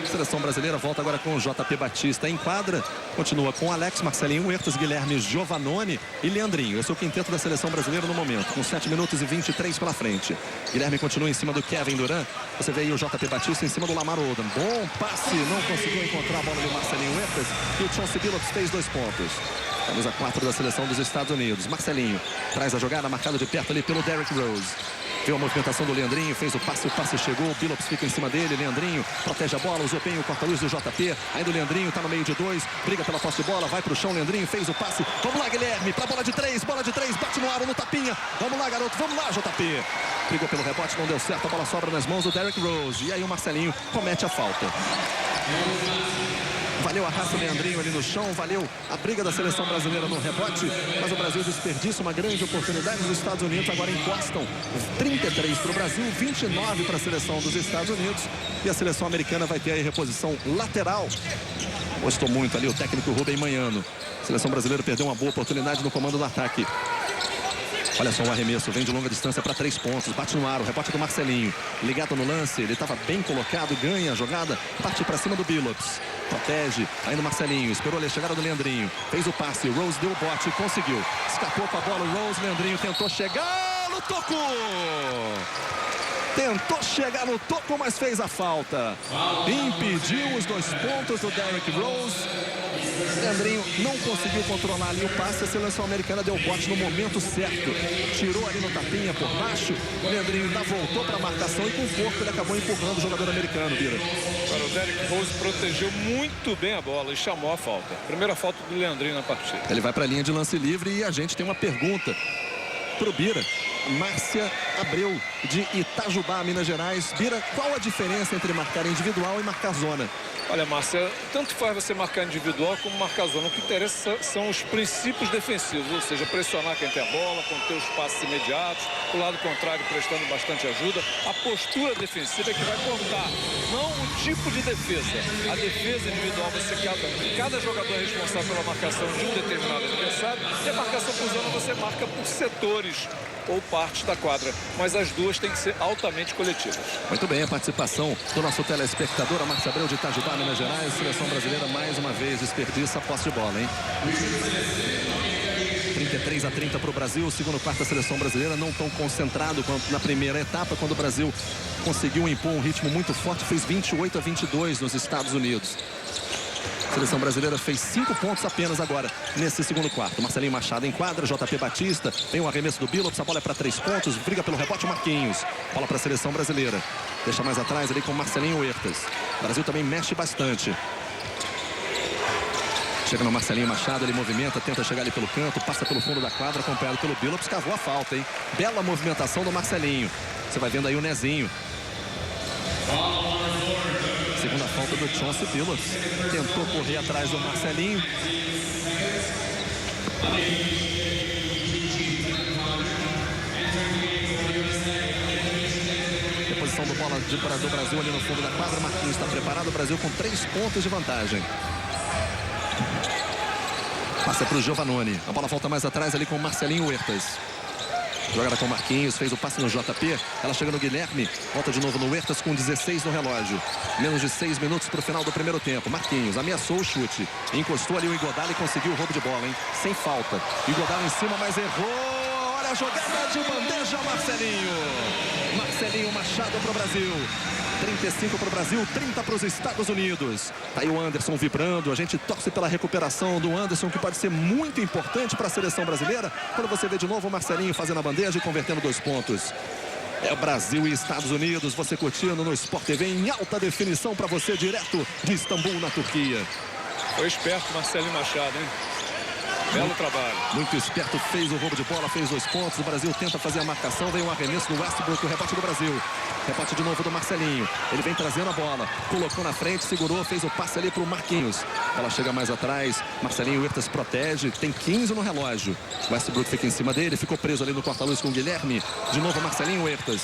Seleção brasileira volta agora com o JP Batista em quadra. Continua com Alex, Marcelinho Huertas, Guilherme Giovannone e Leandrinho. Esse é o quinteto da seleção brasileira no momento, com 7 minutos e 23 pela frente. Guilherme continua em cima do Kevin Durant. Você vê aí o JP Batista em cima do Lamar Odom. Bom passe, não conseguiu encontrar a bola do Marcelinho Huertas. E o Chauncey Billups fez 2 pontos. Camisa 4 da seleção dos Estados Unidos. Marcelinho traz a jogada, marcada de perto ali pelo Derrick Rose. Viu a movimentação do Leandrinho, fez o passe chegou. O Billups fica em cima dele. Leandrinho protege a bola, usou bem o corta-luz do JP. Ainda o Leandrinho tá no meio de 2, briga pela posse de bola, vai pro chão. Leandrinho fez o passe. Vamos lá, Guilherme, pra bola de 3, bate no aro, no tapinha. Vamos lá, garoto, vamos lá, JP. Brigou pelo rebote, não deu certo, a bola sobra nas mãos do Derrick Rose. E aí o Marcelinho comete a falta. Valeu a raça do Leandrinho ali no chão, valeu a briga da seleção brasileira no rebote, mas o Brasil desperdiça uma grande oportunidade. Os Estados Unidos agora encostam 33 para o Brasil, 29 para a seleção dos Estados Unidos, e a seleção americana vai ter aí reposição lateral. Gostou muito ali o técnico Rubem Manhano. A seleção brasileira perdeu uma boa oportunidade no comando do ataque. Olha só o arremesso, vem de longa distância para 3 pontos, bate no ar, o rebote do Marcelinho. Ligado no lance, ele estava bem colocado, ganha a jogada, parte para cima do Billups. Protege, ainda o Marcelinho, esperou ali a chegada do Leandrinho. Fez o passe, o Rose deu o bote, conseguiu. Escapou com a bola, o Rose, Leandrinho tentou chegar no toco! Tentou chegar no toco, mas fez a falta. Impediu os 2 pontos do Derrick Rose. Leandrinho não conseguiu controlar ali o passe. A seleção americana deu o bote no momento certo. Tirou ali no tapinha por baixo. O Leandrinho ainda voltou para a marcação e com o corpo ele acabou empurrando o jogador americano, Bira. Agora o Derrick Rose protegeu muito bem a bola e chamou a falta. Primeira falta do Leandrinho na partida. Ele vai para a linha de lance livre e a gente tem uma pergunta pro Bira. Márcia Abreu, de Itajubá, Minas Gerais. Bira, qual a diferença entre marcar individual e marcar zona? Olha, Márcia, tanto faz você marcar individual como marcar zona. O que interessa são os princípios defensivos, ou seja, pressionar quem tem a bola, conter os passes imediatos, o lado contrário prestando bastante ajuda. A postura defensiva é que vai contar, não o tipo de defesa. A defesa individual, cada jogador é responsável pela marcação de um determinado adversário, e a marcação por zona você marca por setores ou partes da quadra, mas as duas têm que ser altamente coletivas. Muito bem, a participação do nosso telespectador, a Márcia Abreu de Itajubá, Minas Gerais. Seleção brasileira mais uma vez desperdiça a posse de bola, hein? 33-30 para o Brasil. Segundo quarto, a seleção brasileira não tão concentrado quanto na primeira etapa, quando o Brasil conseguiu impor um ritmo muito forte, fez 28-22 nos Estados Unidos. A seleção brasileira fez 5 pontos apenas agora nesse segundo quarto. Marcelinho Machado em quadra, JP Batista, tem o arremesso do Billups, a bola é para 3 pontos, briga pelo rebote Marquinhos. Bola para a seleção brasileira. Deixa mais atrás ali com Marcelinho Huertas. O Brasil também mexe bastante. Chega no Marcelinho Machado, ele movimenta, tenta chegar ali pelo canto, passa pelo fundo da quadra, acompanhado pelo Billups, cavou a falta, hein? Bela movimentação do Marcelinho. Você vai vendo aí o Nezinho. Segunda falta do Chauncey Billups. Tentou correr atrás do Marcelinho. Reposição do bola do Brasil ali no fundo da quadra. Marquinhos está preparado. O Brasil com 3 pontos de vantagem. Passa para o Giovannone. A bola volta mais atrás ali com o Marcelinho Huertas. Jogada com Marquinhos, fez o passe no JP. Ela chega no Guilherme, volta de novo no Huertas com 16 no relógio. Menos de 6 minutos para o final do primeiro tempo. Marquinhos ameaçou o chute. Encostou ali o Iguodala e conseguiu o roubo de bola, hein? Sem falta. Iguodala em cima, mas errou. Olha a jogada de bandeja, Marcelinho. Marcelinho Machado para o Brasil. 35 para o Brasil, 30 para os Estados Unidos. Tá aí o Anderson vibrando. A gente torce pela recuperação do Anderson, que pode ser muito importante para a seleção brasileira. Quando você vê de novo o Marcelinho fazendo a bandeja e convertendo 2 pontos. É Brasil e Estados Unidos, você curtindo no Sport TV em alta definição para você, direto de Istambul, na Turquia. Foi esperto Marcelinho Machado, hein? Belo trabalho. Muito esperto, fez o roubo de bola, fez 2 pontos. O Brasil tenta fazer a marcação, vem um arremesso do Westbrook, o rebote do Brasil. Rebote de novo do Marcelinho. Ele vem trazendo a bola, colocou na frente, segurou, fez o passe ali para o Marquinhos. Ela chega mais atrás, Marcelinho Huertas protege, tem 15 no relógio. Westbrook fica em cima dele, ficou preso ali no corta-luz com o Guilherme. De novo Marcelinho Huertas.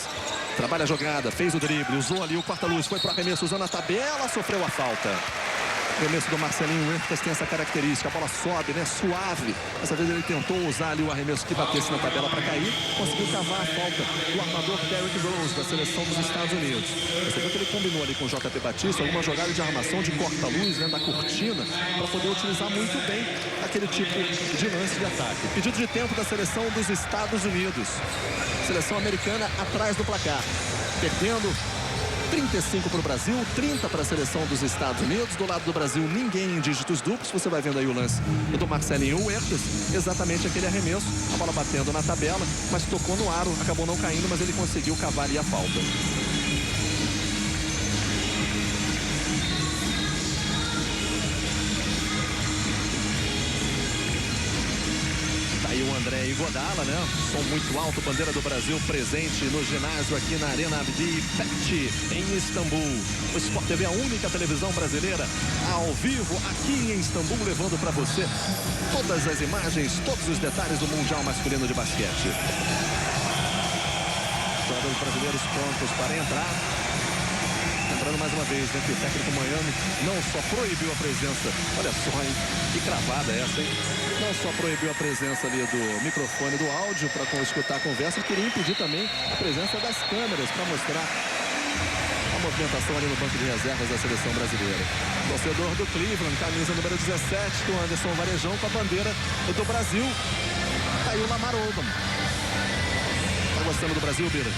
Trabalha a jogada, fez o drible, usou ali o corta-luz, foi para o arremesso usando a tabela, sofreu a falta. O arremesso do Marcelinho Huertas tem essa característica, a bola sobe, né, suave. Dessa vez ele tentou usar ali o arremesso que batesse na tabela para cair, conseguiu cavar a falta do armador Derrick Rose, da seleção dos Estados Unidos. Você viu que ele combinou ali com o JP Batista alguma jogada de armação de corta-luz, né, da cortina, para poder utilizar muito bem aquele tipo de lance de ataque. Pedido de tempo da seleção dos Estados Unidos. Seleção americana atrás do placar, perdendo 35 para o Brasil, 30 para a seleção dos Estados Unidos. Do lado do Brasil, ninguém em dígitos duplos. Você vai vendo aí o lance do Marcelinho Huertas. Exatamente aquele arremesso. A bola batendo na tabela, mas tocou no aro. Acabou não caindo, mas ele conseguiu cavar ali a falta. Aí o André Iguodala, né? Som muito alto, bandeira do Brasil presente no ginásio aqui na Arena Abdi Fethi, em Istambul. O Sport TV é a única televisão brasileira ao vivo aqui em Istambul, levando para você todas as imagens, todos os detalhes do Mundial Masculino de Basquete. Jogadores brasileiros prontos para entrar. Lembrando mais uma vez, né, que o técnico Miami não só proibiu a presença, olha só, hein, que cravada essa, hein? Não só proibiu a presença ali do microfone, do áudio para escutar a conversa, queria impedir também a presença das câmeras para mostrar a movimentação ali no banco de reservas da seleção brasileira. Torcedor do Cleveland, camisa número 17, do Anderson Varejão, com a bandeira do Brasil. Tá aí o Lamar Odom. Tá gostando do Brasil, Bira?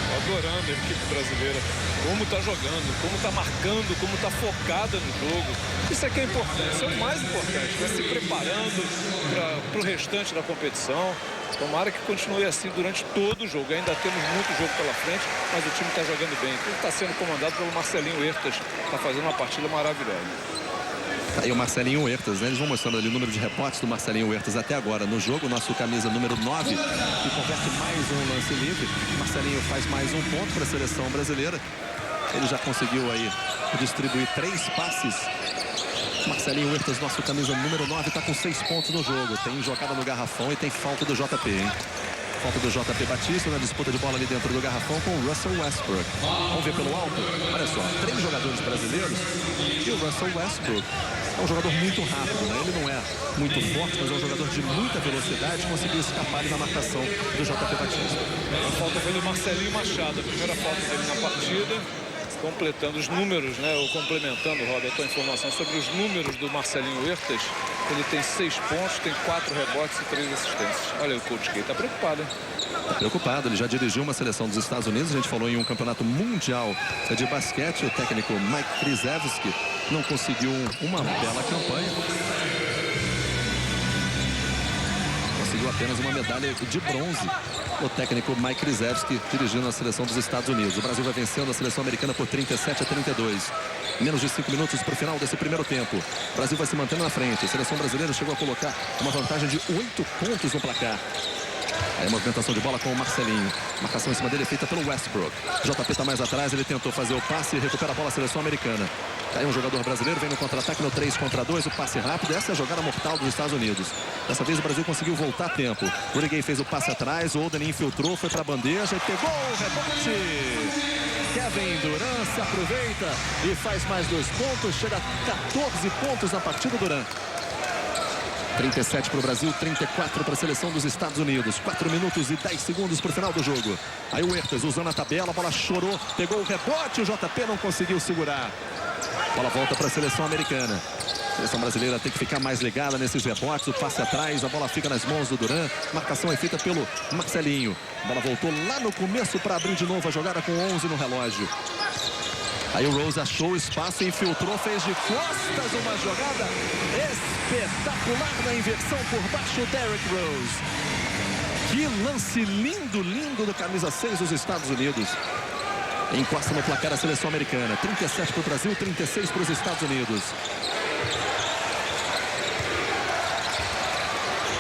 Adorando a equipe brasileira, como está jogando, como está marcando, como está focada no jogo. Isso é que é importante, isso é o mais importante, né? Se preparando para o restante da competição. Tomara que continue assim durante todo o jogo. Ainda temos muito jogo pela frente, mas o time está jogando bem. Ele está sendo comandado pelo Marcelinho Huertas, está fazendo uma partida maravilhosa. Aí o Marcelinho Huertas, né? Eles vão mostrando ali o número de rebotes do Marcelinho Huertas até agora no jogo. Nosso camisa número 9, que converte mais um lance livre. Marcelinho faz mais um ponto para a seleção brasileira. Ele já conseguiu aí distribuir 3 passes. Marcelinho Huertas, nosso camisa número 9, está com 6 pontos no jogo. Tem jogada no garrafão e tem falta do JP, hein? Falta do JP Batista na disputa de bola ali dentro do garrafão com o Russell Westbrook. Vamos ver pelo alto. Olha só, 3 jogadores brasileiros e o Russell Westbrook. É um jogador muito rápido, né? Ele não é muito forte, mas é um jogador de muita velocidade. Conseguiu escapar ali na marcação do JP Batista. A falta foi do Marcelinho Machado, a primeira falta dele na partida. Completando os números, né? Ou complementando, Rob, a tua informação sobre os números do Marcelinho Huertas. Ele tem 6 pontos, tem 4 rebotes e 3 assistências. Olha, o coach K tá preocupado, hein? Tá preocupado, ele já dirigiu uma seleção dos Estados Unidos. A gente falou em um campeonato mundial de basquete. O técnico Mike Krzyzewski não conseguiu uma bela campanha. Conseguiu apenas uma medalha de bronze. O técnico Mike Krzyzewski dirigindo a seleção dos Estados Unidos. O Brasil vai vencendo a seleção americana por 37-32. Menos de 5 minutos para o final desse primeiro tempo. O Brasil vai se mantendo na frente. A seleção brasileira chegou a colocar uma vantagem de 8 pontos no placar. Aí a movimentação de bola com o Marcelinho. Marcação em cima dele é feita pelo Westbrook. JP está mais atrás, ele tentou fazer o passe e recupera a bola a seleção americana. Aí um jogador brasileiro vem no contra-ataque no 3 contra 2, o passe rápido. Essa é a jogada mortal dos Estados Unidos. Dessa vez o Brasil conseguiu voltar a tempo. O Rudy Gay fez o passe atrás, o Oden infiltrou, foi para a bandeja e pegou o rebote. Kevin Durant se aproveita e faz mais 2 pontos. Chega a 14 pontos na partida, Durant. 37 para o Brasil, 34 para a seleção dos Estados Unidos. 4 minutos e 10 segundos para o final do jogo. Aí o Huertas usando a tabela, a bola chorou, pegou o rebote, o JP não conseguiu segurar. A bola volta para a seleção americana. A seleção brasileira tem que ficar mais ligada nesses rebotes, o passe atrás, a bola fica nas mãos do Durant. Marcação é feita pelo Marcelinho. A bola voltou lá no começo para abrir de novo a jogada com 11 no relógio. Aí o Rose achou o espaço, infiltrou, fez de costas uma jogada espetacular na inversão por baixo, Derrick Rose. Que lance lindo, lindo do camisa 6 dos Estados Unidos. Encosta no placar a seleção americana. 37 para o Brasil, 36 para os Estados Unidos.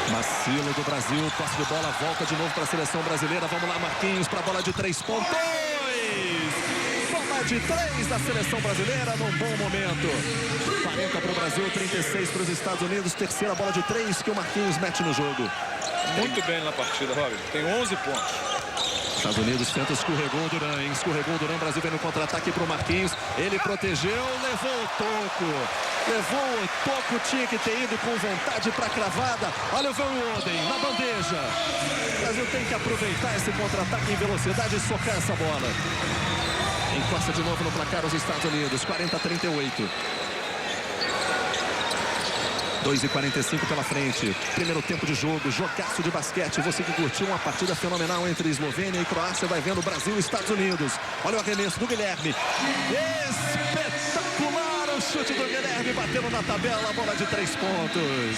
Vacilo do Brasil, posse de bola, volta de novo para a seleção brasileira. Vamos lá, Marquinhos, para a bola de 3 pontos. Bola de 3 da seleção brasileira num bom momento. 40 para o Brasil, 36 para os Estados Unidos. Terceira bola de 3 que o Marquinhos mete no jogo. Muito bem na partida, Robin. Tem 11 pontos. Estados Unidos tenta, escorregou o Duran, hein? Escorregou o Duran, Brasil vem no contra-ataque para o Marquinhos. Ele protegeu, levou o toco. Levou o toco, tinha que ter ido com vontade para a cravada. Olha o Van Woden na bandeja. O Brasil tem que aproveitar esse contra-ataque em velocidade e socar essa bola. Encosta de novo no placar os Estados Unidos, 40-38. 2:45 pela frente. Primeiro tempo de jogo, jogaço de basquete. Você que curtiu uma partida fenomenal entre Eslovênia e Croácia, vai vendo Brasil e Estados Unidos. Olha o arremesso do Guilherme. Espetacular o chute do Guilherme, batendo na tabela, a bola de 3 pontos.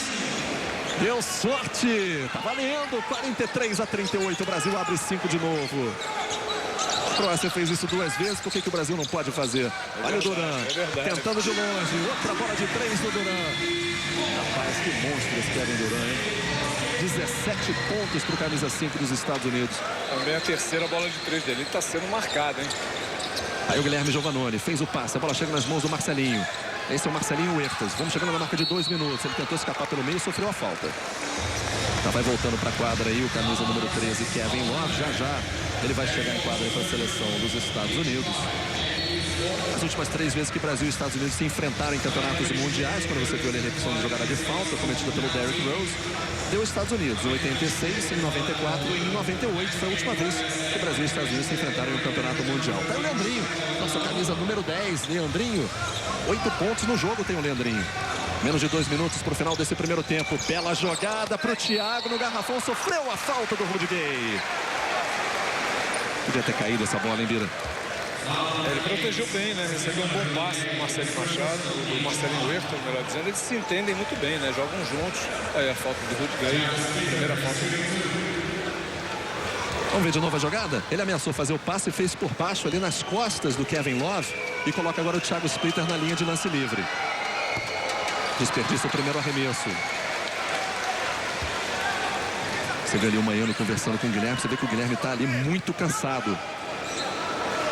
Deu sorte. Tá valendo. 43-38. O Brasil abre 5 de novo. A Croácia fez isso 2 vezes, por que o Brasil não pode fazer? Olha o Duran, tentando de longe, outra bola de 3 do Duran. Rapaz, que monstro esse Kevin Duran, hein? 17 pontos para o camisa 5 dos Estados Unidos. Também a terceira bola de 3 dele está sendo marcada, hein? Aí o Guilherme Giovannone fez o passe, a bola chega nas mãos do Marcelinho. Esse é o Marcelinho Huertas, vamos chegando na marca de 2 minutos. Ele tentou escapar pelo meio e sofreu a falta. Já vai voltando para a quadra aí o camisa número 13, Kevin Love. Já ele vai chegar em quadra para a seleção dos Estados Unidos. As últimas 3 vezes que Brasil e Estados Unidos se enfrentaram em campeonatos mundiais, quando você viu ali a repetição de jogada de falta cometida pelo Derrick Rose, deu Estados Unidos em 86, em 94 e em 98. Foi a última vez que Brasil e Estados Unidos se enfrentaram em um campeonato mundial. Tá o Leandrinho, nossa camisa número 10, Leandrinho. 8 pontos no jogo tem o Leandrinho. Menos de 2 minutos para o final desse primeiro tempo. Bela jogada para o Thiago no garrafão. Sofreu a falta do Rudy Gay. Podia ter caído essa bola, hein, Bira? Ele protegeu bem, né? Recebeu um bom passe do Marcelinho Machado, do Marcelinho Huertas, melhor dizendo. Eles se entendem muito bem, né? Jogam juntos. Aí a falta do Rudy Gay, primeira falta. Vamos ver de novo a jogada? Ele ameaçou fazer o passe e fez por baixo ali nas costas do Kevin Love. E coloca agora o Thiago Splitter na linha de lance livre. Desperdiça o primeiro arremesso. Você vê ali o Maiano conversando com o Guilherme. Você vê que o Guilherme está ali muito cansado.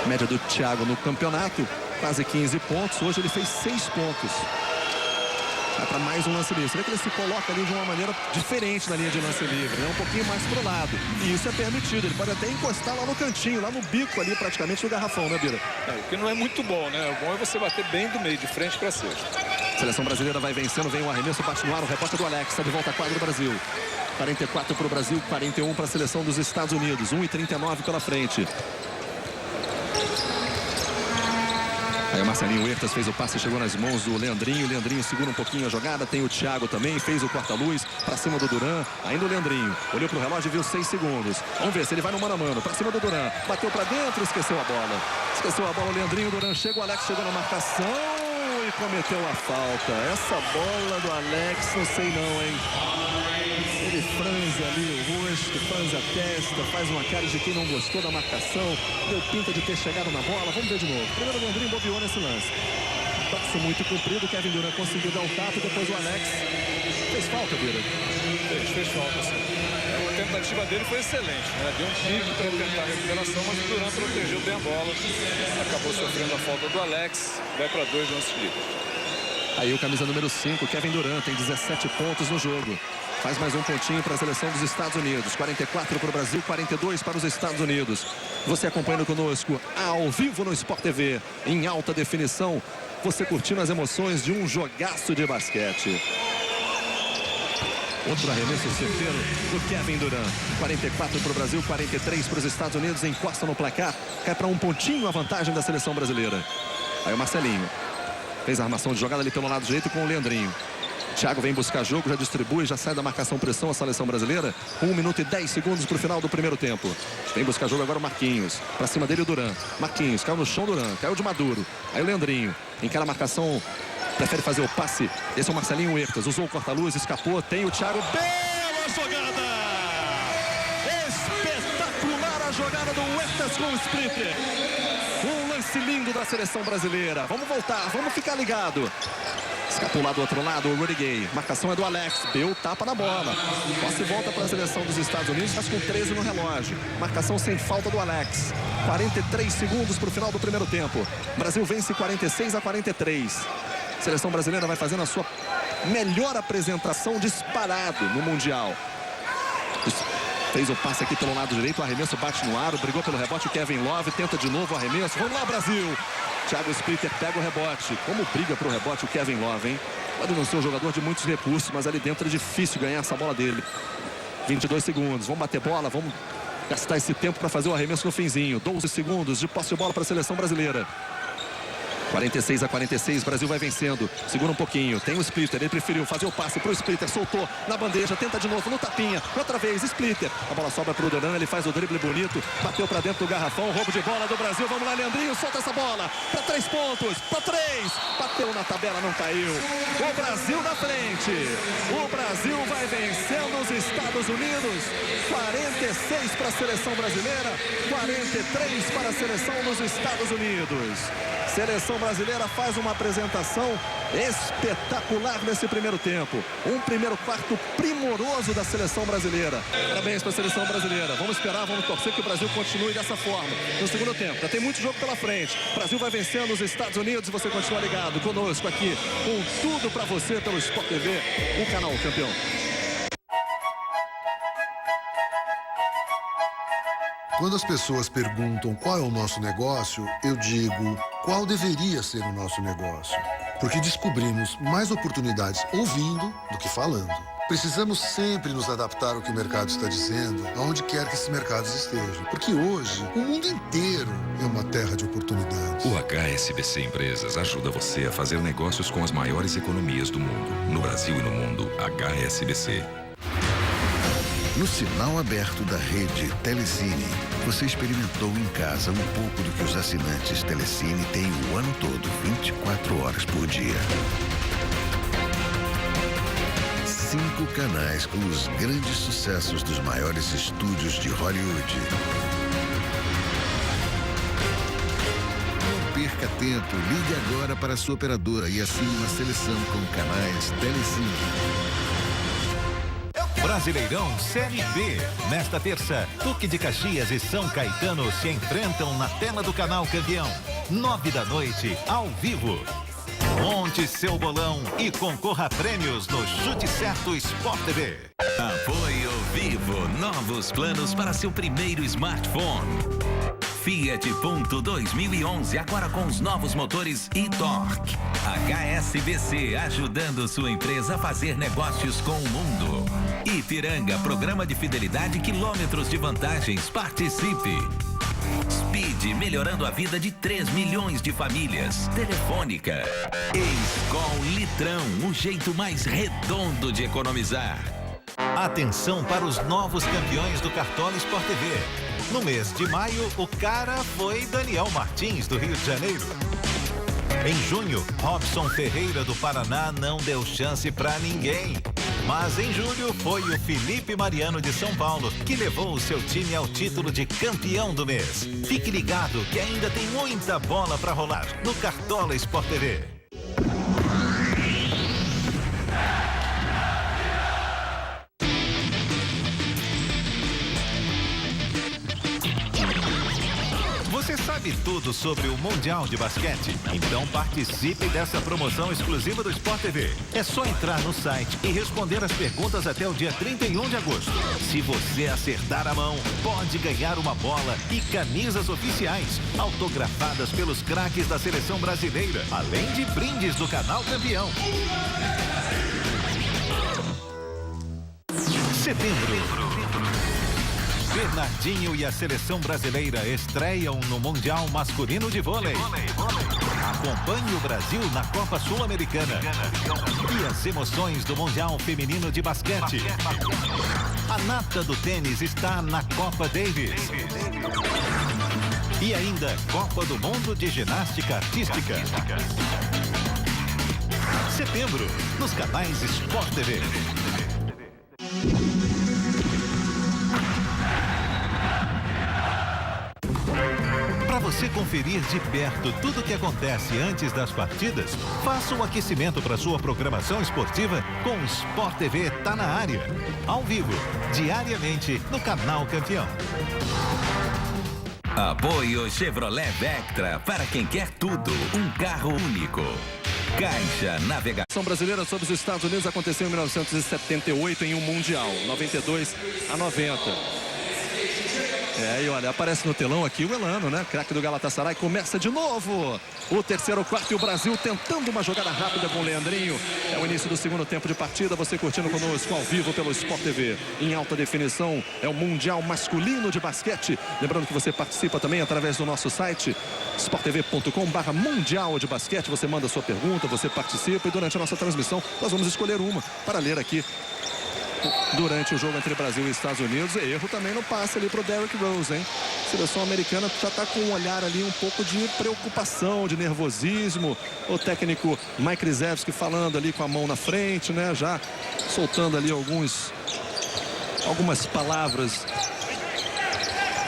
Média do Thiago no campeonato, quase 15 pontos. Hoje ele fez 6 pontos. Vai para mais um lance livre. Você vê que ele se coloca ali de uma maneira diferente na linha de lance livre, né? Um pouquinho mais pro lado. E isso é permitido. Ele pode até encostar lá no cantinho, lá no bico ali, praticamente no garrafão, né, Bira? O que não é muito bom, né? O bom é você bater bem do meio, de frente para cesta. Seleção brasileira vai vencendo, vem um arremesso, bate no ar, o repórter do Alex, está de volta à quadra do Brasil. 44 para o Brasil, 41 para a seleção dos Estados Unidos, 1:39 pela frente. Aí o Marcelinho Huertas fez o passe, chegou nas mãos do Leandrinho. O Leandrinho segura um pouquinho a jogada. Tem o Thiago também, fez o corta-luz para cima do Duran. Ainda o Leandrinho olhou pro relógio e viu 6 segundos. Vamos ver se ele vai no mano a mano para cima do Duran. Bateu para dentro, esqueceu a bola. Esqueceu a bola o Leandrinho, o Duran chega, o Alex chegou na marcação e cometeu a falta. Essa bola do Alex, não sei não, hein? Ele franze ali o rosto, franze a testa, faz uma cara de quem não gostou da marcação, deu pinta de ter chegado na bola. Vamos ver de novo. Primeiro o Leandrinho bobeou nesse lance. Passo muito comprido, Kevin Durant conseguiu dar o tapo, depois o Alex fez falta, Bira. Fez falta, sim. A tentativa dele foi excelente, né? Deu um pique para tentar a recuperação, mas o Durant protegeu bem a bola. Acabou sofrendo a falta do Alex, vai para 2 lances livres. Aí o camisa número 5, Kevin Durant, tem 17 pontos no jogo. Faz mais um pontinho para a seleção dos Estados Unidos. 44 para o Brasil, 42 para os Estados Unidos. Você acompanhando conosco ao vivo no Sport TV, em alta definição. Você curtindo as emoções de um jogaço de basquete. Outro arremesso certeiro do Kevin Durant. 44 para o Brasil, 43 para os Estados Unidos. Encosta no placar, cai para um pontinho a vantagem da seleção brasileira. Aí o Marcelinho fez a armação de jogada ali pelo lado direito com o Leandrinho. Thiago vem buscar jogo, já distribui, já sai da marcação-pressão a seleção brasileira. 1 minuto e 10 segundos para o final do primeiro tempo. Vem buscar jogo agora o Marquinhos. Para cima dele o Duran. Marquinhos, caiu no chão Duran, caiu de Maduro. Aí o Leandrinho, encara a marcação, prefere fazer o passe. Esse é o Marcelinho Huertas, usou o corta-luz, escapou. Tem o Thiago, bela jogada! Espetacular a jogada do Huertas com o Splitter. Um lance lindo da seleção brasileira. Vamos voltar, vamos ficar ligado. Escapou lá do outro lado, o Rudy Gay. Marcação é do Alex, deu tapa na bola. Posse volta para a seleção dos Estados Unidos, faz com 13 no relógio. Marcação sem falta do Alex. 43 segundos para o final do primeiro tempo. Brasil vence 46-43. Seleção brasileira vai fazendo a sua melhor apresentação disparado no Mundial. Fez o passe aqui pelo lado direito, o arremesso bate no aro, brigou pelo rebote o Kevin Love, tenta de novo o arremesso. Vamos lá, Brasil! Thiago Splitter pega o rebote. Como briga pro rebote o Kevin Love, hein? Pode não ser um jogador de muitos recursos, mas ali dentro é difícil ganhar essa bola dele. 22 segundos, vamos bater bola, vamos gastar esse tempo para fazer o arremesso no finzinho. 12 segundos de posse de bola para a seleção brasileira. 46-46, Brasil vai vencendo. Segura um pouquinho, tem o Splitter, ele preferiu fazer o passe pro Splitter, soltou na bandeja, tenta de novo no tapinha, outra vez, Splitter. A bola sobra pro Duran, ele faz o drible bonito, bateu pra dentro do garrafão, roubo de bola do Brasil. Vamos lá, Leandrinho, solta essa bola pra 3 pontos, pra 3, bateu na tabela, não caiu. O Brasil na frente, o Brasil vai vencendo os Estados Unidos. 46 para a seleção brasileira, 43 para a seleção dos Estados Unidos. Seleção brasileira faz uma apresentação espetacular nesse primeiro tempo. Um primeiro quarto primoroso da seleção brasileira. Parabéns para a seleção brasileira. Vamos esperar, vamos torcer que o Brasil continue dessa forma. No segundo tempo, já tem muito jogo pela frente. O Brasil vai vencendo os Estados Unidos e você continua ligado conosco aqui com tudo para você pelo Sport TV, o canal campeão. Quando as pessoas perguntam qual é o nosso negócio, eu digo qual deveria ser o nosso negócio. Porque descobrimos mais oportunidades ouvindo do que falando. Precisamos sempre nos adaptar ao que o mercado está dizendo, aonde quer que esses mercados estejam. Porque hoje, o mundo inteiro é uma terra de oportunidades. O HSBC Empresas ajuda você a fazer negócios com as maiores economias do mundo. No Brasil e no mundo, HSBC. No sinal aberto da rede Telecine, você experimentou em casa um pouco do que os assinantes Telecine têm o ano todo, 24 horas por dia. 5 canais com os grandes sucessos dos maiores estúdios de Hollywood. Não perca tempo, ligue agora para a sua operadora e assine uma seleção com canais Telecine. Brasileirão Série B. Nesta terça, Duque de Caxias e São Caetano se enfrentam na tela do canal Campeão. 9 da noite, ao vivo. Monte seu bolão e concorra a prêmios no Chute Certo Sport TV. Apoio Vivo, novos planos para seu primeiro smartphone. Fiat Punto 2011, agora com os novos motores e torque. HSBC, ajudando sua empresa a fazer negócios com o mundo. Ipiranga, programa de fidelidade, quilômetros de vantagens, participe. Speed, melhorando a vida de 3 milhões de famílias. Telefônica. Escol Litrão, o jeito mais redondo de economizar. Atenção para os novos campeões do Cartola Sport TV. No mês de maio, o cara foi Daniel Martins, do Rio de Janeiro. Em junho, Robson Ferreira, do Paraná, não deu chance pra ninguém. Mas em julho, foi o Felipe Mariano, de São Paulo, que levou o seu time ao título de campeão do mês. Fique ligado que ainda tem muita bola pra rolar no Cartola Sport TV. Você sabe tudo sobre o Mundial de Basquete? Então participe dessa promoção exclusiva do Sport TV. É só entrar no site e responder as perguntas até o dia 31 de agosto. Se você acertar a mão, pode ganhar uma bola e camisas oficiais, autografadas pelos craques da seleção brasileira, além de brindes do canal Campeão. Setembro. Bernardinho e a seleção brasileira estreiam no Mundial Masculino de Vôlei. Acompanhe o Brasil na Copa Sul-Americana e as emoções do Mundial Feminino de Basquete. A nata do tênis está na Copa Davis. E ainda Copa do Mundo de Ginástica Artística. Setembro, nos canais Sport TV. Para você conferir de perto tudo o que acontece antes das partidas, faça um aquecimento para sua programação esportiva com o Sport TV Tá na Área. Ao vivo, diariamente, no canal Campeão. Apoio Chevrolet Vectra, para quem quer tudo, um carro único. Caixa Navegação. A seleção brasileira sobre os Estados Unidos aconteceu em 1978 em um Mundial, 92 a 90. E olha, aparece no telão aqui o Elano, né? Craque do Galatasaray, começa de novo. O terceiro quarto e o Brasil tentando uma jogada rápida com o Leandrinho. É o início do segundo tempo de partida. Você curtindo conosco ao vivo pelo Sport TV. Em alta definição, é o Mundial Masculino de Basquete. Lembrando que você participa também através do nosso site sporttv.com/mundial de basquete. Você manda sua pergunta, você participa e durante a nossa transmissão nós vamos escolher uma para ler aqui durante o jogo entre Brasil e Estados Unidos. Erro também no passe ali para o Derrick Rose, hein? A seleção americana já está com um olhar ali um pouco de preocupação, de nervosismo. O técnico Mike Krzyzewski falando ali com a mão na frente, né? Já soltando ali algumas palavras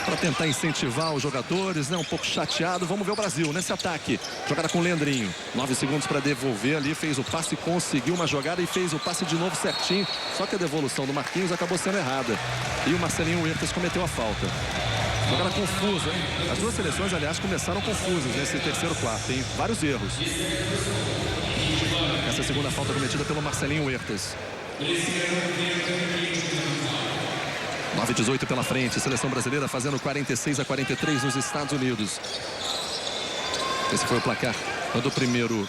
para tentar incentivar os jogadores, né? Um pouco chateado. Vamos ver o Brasil nesse ataque. Jogada com o Leandrinho. 9 segundos para devolver ali. Fez o passe, conseguiu uma jogada e fez o passe de novo certinho. Só que a devolução do Marquinhos acabou sendo errada. E o Marcelinho Huertas cometeu a falta. Jogada confusa, hein? As duas seleções, aliás, começaram confusas nesse terceiro quarto. Tem vários erros. Essa segunda falta cometida pelo Marcelinho Huertas. 9-18 pela frente, seleção brasileira fazendo 46 a 43 nos Estados Unidos. Esse foi o placar do primeiro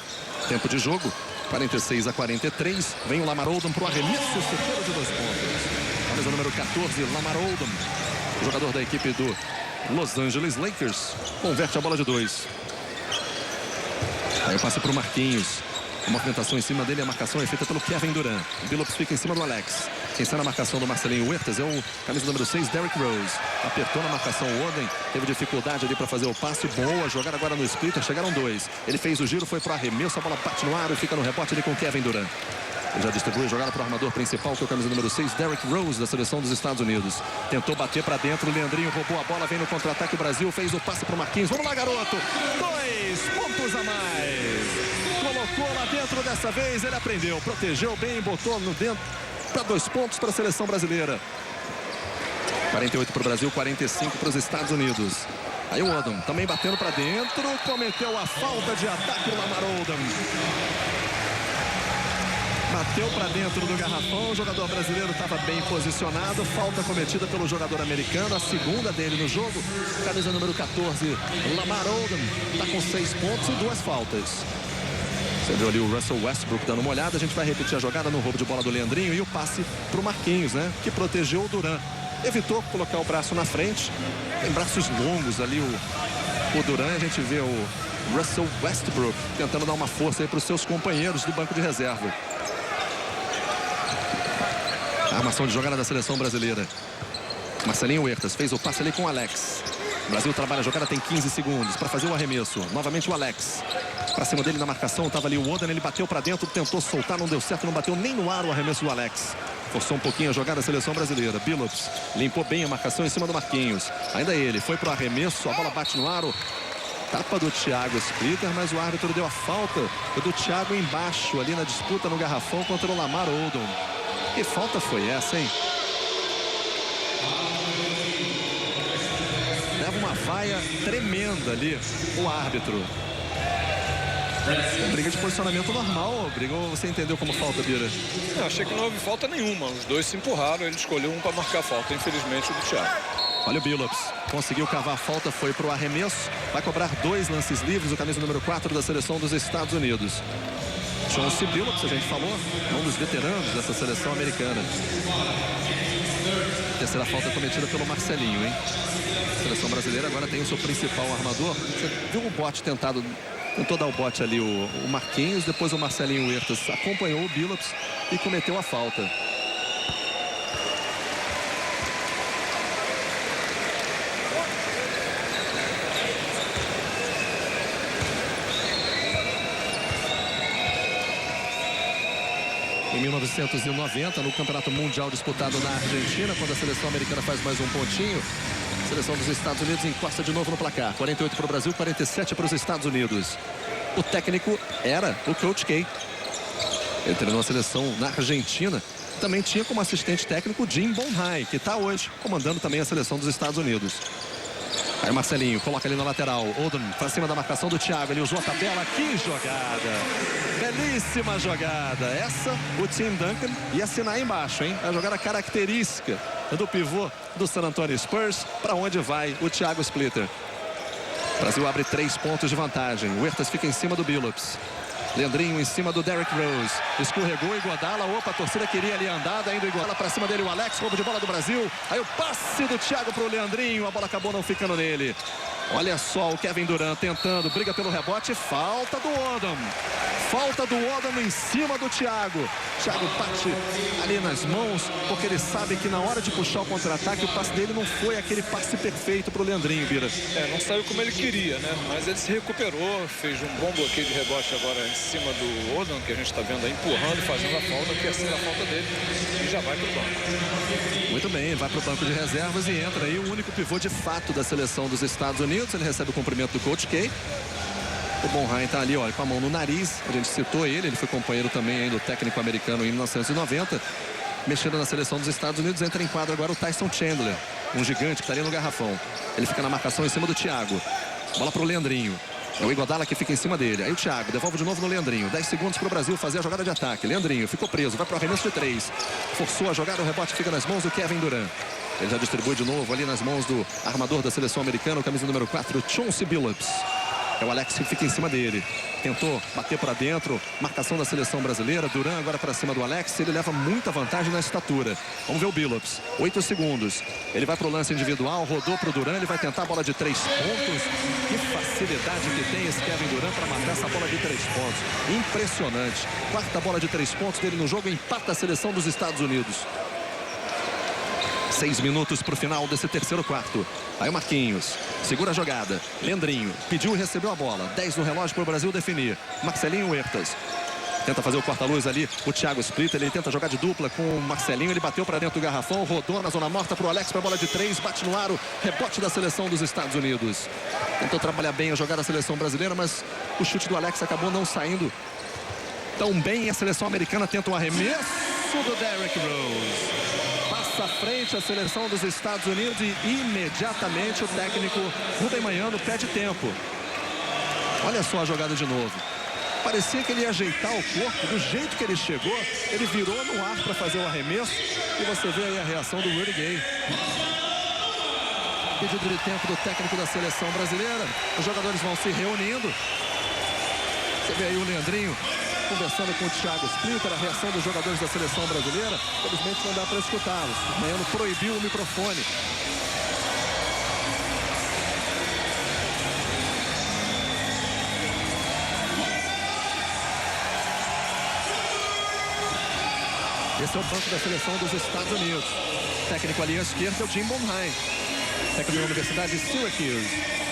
tempo de jogo. 46 a 43. Vem o Lamar Odom para o arremesso certeiro de 2 pontos. Camisa número 14, Lamar Odom, jogador da equipe do Los Angeles Lakers. Converte a bola de 2. Aí o passe para o Marquinhos. A movimentação em cima dele, a marcação é feita pelo Kevin Durant. O Billups fica em cima do Alex. Quem está na marcação do Marcelinho Huertas é o camisa número 6, Derrick Rose. Apertou na marcação o Oden, teve dificuldade ali para fazer o passe. Boa, jogar agora no splitter, chegaram 2. Ele fez o giro, foi para o arremesso, a bola bate no ar e fica no rebote ali com o Kevin Durant. Ele já distribui a jogada para o armador principal, que é o camisa número 6, Derrick Rose, da seleção dos Estados Unidos. Tentou bater para dentro, o Leandrinho roubou a bola, vem no contra-ataque, o Brasil fez o passe para o Marquinhos. Vamos lá, garoto! 2 pontos a mais. Colocou lá dentro dessa vez, ele aprendeu, protegeu bem, botou no dentro para 2 pontos para a seleção brasileira. 48 para o Brasil, 45 para os Estados Unidos. Aí o Odom também batendo para dentro, cometeu a falta de ataque o Lamar Odom. Bateu para dentro do garrafão, o jogador brasileiro estava bem posicionado. Falta cometida pelo jogador americano, a segunda dele no jogo. Camisa número 14, Lamar Odom, está com 6 pontos e 2 faltas. Você viu ali o Russell Westbrook dando uma olhada. A gente vai repetir a jogada no roubo de bola do Leandrinho e o passe para o Marquinhos, né? Que protegeu o Durant. Evitou colocar o braço na frente. Tem braços longos ali o Durant. A gente vê o Russell Westbrook tentando dar uma força aí para os seus companheiros do banco de reserva. A armação de jogada da seleção brasileira. Marcelinho Huertas fez o passe ali com o Alex. O Brasil trabalha a jogada, tem 15 segundos para fazer o arremesso. Novamente o Alex. Para cima dele na marcação, estava ali o Oden, ele bateu para dentro, tentou soltar, não deu certo, não bateu nem no ar o arremesso do Alex. Forçou um pouquinho a jogada da seleção brasileira. Billups limpou bem a marcação em cima do Marquinhos. Ainda ele, foi para o arremesso, a bola bate no aro. Tapa do Thiago Splitter, mas o árbitro deu a falta do Thiago embaixo, ali na disputa no garrafão contra o Lamar Odom. Que falta foi essa, hein? Leva uma vaia tremenda ali o árbitro. Briga de posicionamento normal, brigou, você entendeu como falta, Bira? Eu achei que não houve falta nenhuma, os dois se empurraram, ele escolheu um para marcar a falta, infelizmente o do Thiago. Olha o Billups, conseguiu cavar a falta, foi para o arremesso, vai cobrar 2 lances livres, o camisa número 4 da seleção dos Estados Unidos. Chauncey Billups, a gente falou, um dos veteranos dessa seleção americana. Terceira falta cometida pelo Marcelinho, hein? A seleção brasileira agora tem o seu principal armador. Você viu o bote tentou dar o bote ali o Marquinhos, depois o Marcelinho Huertas acompanhou o Billups e cometeu a falta. Em 1990, no Campeonato Mundial disputado na Argentina, quando a seleção americana faz mais um pontinho, a seleção dos Estados Unidos encosta de novo no placar. 48 para o Brasil, 47 para os Estados Unidos. O técnico era o Coach K. Ele treinou a seleção na Argentina. Também tinha como assistente técnico Jim Boeheim, que está hoje comandando também a seleção dos Estados Unidos. Aí o Marcelinho coloca ali na lateral. Oldham pra cima da marcação do Thiago. Ele usou a tabela. Que jogada. Belíssima jogada. Essa o Tim Duncan ia assinar aí embaixo, hein? A jogada característica do pivô do San Antonio Spurs. Para onde vai o Thiago Splitter. O Brasil abre 3 pontos de vantagem. O Huertas fica em cima do Billups. Leandrinho em cima do Derrick Rose. Escorregou, Iguodala. Opa, a torcida queria ali andada. Ainda o Iguodala pra cima dele, o Alex. Roubo de bola do Brasil. Aí o passe do Thiago pro Leandrinho. A bola acabou não ficando nele. Olha só o Kevin Durant tentando. Briga pelo rebote. Falta do Oldham. Falta do Oldham em cima do Thiago. Thiago bate ali nas mãos, porque ele sabe que na hora de puxar o contra-ataque, o passe dele não foi aquele passe perfeito pro Leandrinho, Bira. Não saiu como ele queria, né? Mas ele se recuperou, fez um bom bloqueio de rebote agora em cima do Oldham, que a gente está vendo aí, empurrando e fazendo a falta, que é a segunda falta dele, e já vai pro banco. Muito bem, vai pro banco de reservas e entra aí o único pivô de fato da seleção dos Estados Unidos. Ele recebe o cumprimento do Coach K. O Bonheim está ali, olha, com a mão no nariz. A gente citou ele foi companheiro também aí do técnico americano em 1990. Mexendo na seleção dos Estados Unidos, entra em quadra agora o Tyson Chandler, um gigante que está ali no garrafão. Ele fica na marcação em cima do Thiago. Bola pro Leandrinho. É o Iguodala que fica em cima dele. Aí o Thiago devolve de novo no Leandrinho. 10 segundos para o Brasil fazer a jogada de ataque. Leandrinho ficou preso, vai para o arremesso de 3. Forçou a jogada, o rebote fica nas mãos do Kevin Durant. Ele já distribui de novo ali nas mãos do armador da seleção americana, o camisa número 4, Chauncey Billups. É o Alex que fica em cima dele. Tentou bater para dentro. Marcação da seleção brasileira. Durant agora para cima do Alex. Ele leva muita vantagem na estatura. Vamos ver o Billups. 8 segundos. Ele vai para o lance individual. Rodou para o Durant. Ele vai tentar a bola de 3 pontos. Que facilidade que tem esse Kevin Durant para matar essa bola de 3 pontos. Impressionante. Quarta bola de 3 pontos dele no jogo. Empata a seleção dos Estados Unidos. 6 minutos para o final desse terceiro quarto. Aí o Marquinhos segura a jogada. Leandrinho pediu e recebeu a bola. 10 no relógio para o Brasil definir. Marcelinho Huertas tenta fazer o corta-luz ali. O Thiago Splitter, ele tenta jogar de dupla com o Marcelinho. Ele bateu para dentro do garrafão, rodou na zona morta para o Alex para a bola de 3. Bate no aro. Rebote da seleção dos Estados Unidos. Tentou trabalhar bem a jogada da seleção brasileira, mas o chute do Alex acabou não saindo tão bem. A seleção americana tenta um arremesso do Derrick Rose. Passa à frente a seleção dos Estados Unidos e imediatamente o técnico Rubem Manhano pede tempo. Olha só a jogada de novo. Parecia que ele ia ajeitar o corpo. Do jeito que ele chegou, ele virou no ar para fazer o arremesso. E você vê aí a reação do Rudy Gay. Pedido de tempo do técnico da seleção brasileira. Os jogadores vão se reunindo. Você vê aí o Leandrinho conversando com o Thiago Splitter, a reação dos jogadores da seleção brasileira. Infelizmente não dá para escutá-los. O Manhano proibiu o microfone. Esse é o banco da seleção dos Estados Unidos. O técnico ali à esquerda é o Jim Bonheim, técnico da Universidade de Syracuse.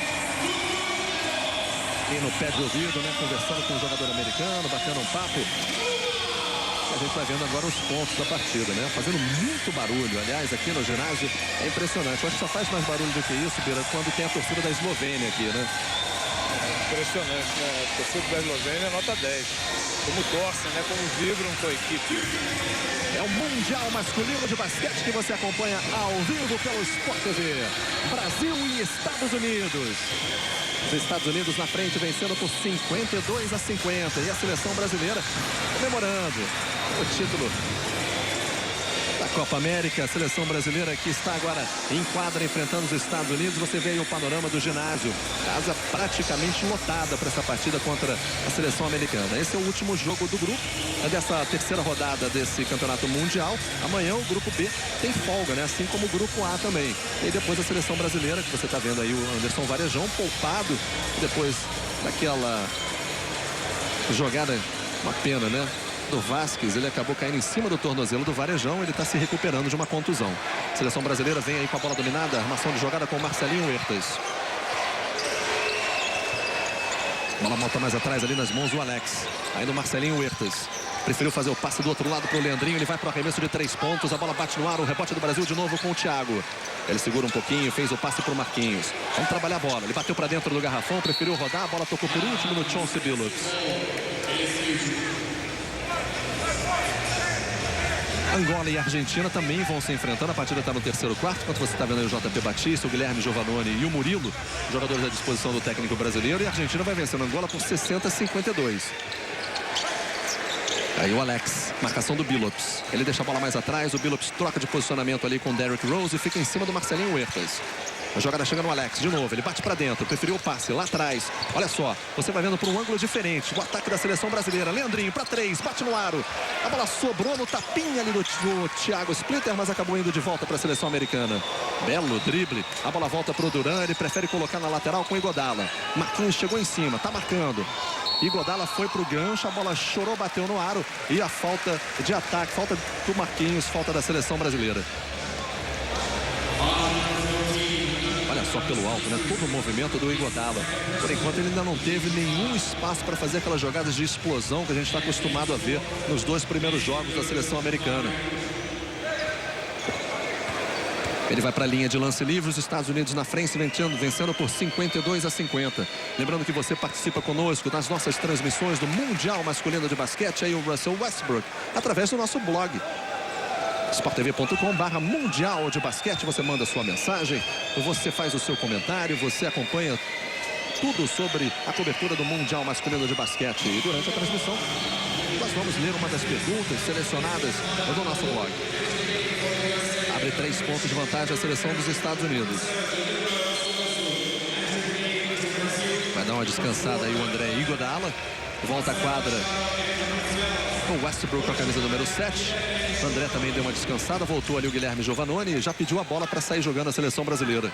E no pé de ouvido, né, conversando com o jogador americano, batendo um papo. A gente vai vendo agora os pontos da partida, né? Fazendo muito barulho. Aliás, aqui no ginásio é impressionante. Eu acho que só faz mais barulho do que isso, Bira, quando tem a torcida da Eslovênia aqui, né? Impressionante, né? A torcida da Eslovênia é nota 10. Como torcem, né? Como vibram com a equipe. É o Mundial Masculino de Basquete que você acompanha ao vivo pelo Sport TV. Brasil e Estados Unidos. Os Estados Unidos na frente, vencendo por 52-50. E a seleção brasileira comemorando o título da Copa América. A seleção brasileira que está agora em quadra enfrentando os Estados Unidos. Você vê aí o panorama do ginásio. Casa praticamente lotada para essa partida contra a seleção americana. Esse é o último jogo do grupo, dessa terceira rodada desse campeonato mundial. Amanhã o grupo B tem folga, né? Assim como o grupo A também. E depois a seleção brasileira, que você está vendo aí o Anderson Varejão poupado. Depois daquela jogada, uma pena, né? Do Vasquez, ele acabou caindo em cima do tornozelo do Varejão. Ele está se recuperando de uma contusão. A seleção brasileira vem aí com a bola dominada. Armação de jogada com o Marcelinho Huertas. Bola volta mais atrás ali nas mãos do Alex. Aí do Marcelinho Huertas. Preferiu fazer o passe do outro lado para o Leandrinho. Ele vai para o arremesso de 3 pontos. A bola bate no ar. O rebote do Brasil de novo com o Thiago. Ele segura um pouquinho, fez o passe para o Marquinhos. Vamos trabalhar a bola. Ele bateu para dentro do garrafão, preferiu rodar. A bola tocou por último no Chauncey Billups. Angola e Argentina também vão se enfrentando. A partida está no terceiro quarto, enquanto você está vendo aí o JP Batista, o Guilherme Giovannone e o Murilo, jogadores à disposição do técnico brasileiro. E a Argentina vai vencendo a Angola por 60-52. Aí o Alex, marcação do Billups. Ele deixa a bola mais atrás, o Billups troca de posicionamento ali com o Derrick Rose e fica em cima do Marcelinho Huertas. A jogada chega no Alex, de novo, ele bate pra dentro, preferiu o passe lá atrás. Olha só, você vai vendo por um ângulo diferente. O ataque da seleção brasileira, Leandrinho pra 3, bate no aro. A bola sobrou no tapinha ali do Thiago Splitter, mas acabou indo de volta para a seleção americana. Belo drible, a bola volta pro Duran, ele prefere colocar na lateral com o Iguodala. Marquinhos chegou em cima, tá marcando. Iguodala foi pro gancho, a bola chorou, bateu no aro e a falta de ataque, falta do Marquinhos, falta da seleção brasileira. Olha só pelo alto, né? Todo o movimento do Iguodala. Por enquanto ele ainda não teve nenhum espaço para fazer aquelas jogadas de explosão que a gente está acostumado a ver nos 2 primeiros jogos da seleção americana. Ele vai para a linha de lance livre, os Estados Unidos na frente, vencendo por 52-50. Lembrando que você participa conosco nas nossas transmissões do Mundial Masculino de Basquete, aí o Russell Westbrook, através do nosso blog. sporttv.com/mundial de basquete. Você manda sua mensagem, você faz o seu comentário, você acompanha tudo sobre a cobertura do Mundial Masculino de Basquete. E durante a transmissão, nós vamos ler uma das perguntas selecionadas do nosso blog. Abre 3 pontos de vantagem a seleção dos Estados Unidos. Vai dar uma descansada aí o André Iguodala. Volta à quadra o Westbrook com a camisa número 7. O André também deu uma descansada. Voltou ali o Guilherme Giovannone e já pediu a bola para sair jogando a seleção brasileira.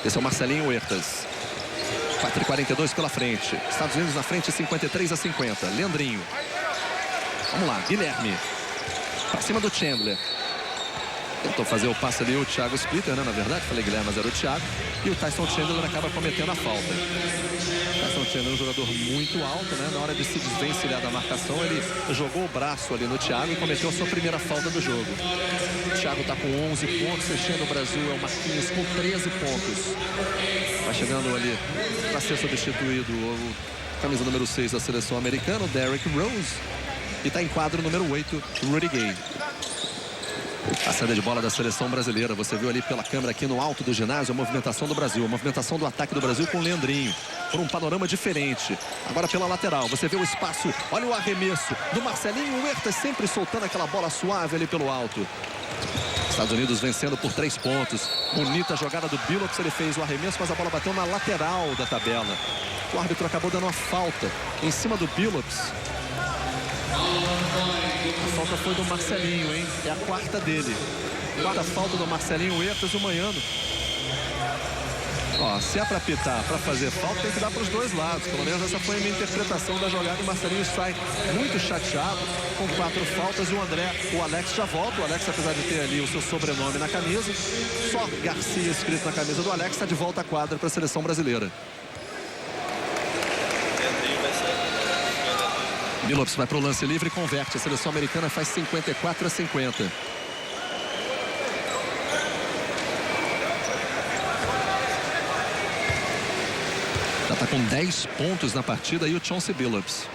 Esse é o Marcelinho Huertas. 4:42 pela frente. Estados Unidos na frente, 53-50. Leandrinho. Vamos lá, Guilherme. Para cima do Chandler. Tentou fazer o passe ali o Thiago Splitter, né? Na verdade, falei Guilherme, mas era o Thiago. E o Tyson Chandler acaba cometendo a falta. Tyson Chandler é um jogador muito alto, né? Na hora de se desvencilhar da marcação, ele jogou o braço ali no Thiago e cometeu a sua primeira falta do jogo. O Thiago tá com 11 pontos, fechando o Brasil é o Marquinhos com 13 pontos. Vai chegando ali para ser substituído o camisa número 6 da seleção americana, o Derrick Rose. E tá em quadro número 8, Rudy Gay. A saída de bola da seleção brasileira. Você viu ali pela câmera aqui no alto do ginásio a movimentação do Brasil. A movimentação do ataque do Brasil com o Leandrinho. Por um panorama diferente. Agora pela lateral. Você vê o espaço. Olha o arremesso do Marcelinho Huertas sempre soltando aquela bola suave ali pelo alto. Estados Unidos vencendo por 3 pontos. Bonita jogada do Billups. Ele fez o arremesso, mas a bola bateu na lateral da tabela. O árbitro acabou dando uma falta em cima do Billups. A falta foi do Marcelinho, hein? É a 4ª dele. 4ª falta do Marcelinho Huertas, o manhano. Ó, se é para pitar, para fazer falta, tem que dar para os dois lados. Pelo menos essa foi a minha interpretação da jogada. O Marcelinho sai muito chateado com 4 faltas. E o Alex já volta. O Alex, apesar de ter ali o seu sobrenome na camisa, só Garcia escrito na camisa do Alex, está de volta à quadra para a seleção brasileira. Billups vai para o lance livre e converte. A seleção americana faz 54-50. Já está com 10 pontos na partida e o Chauncey Billups.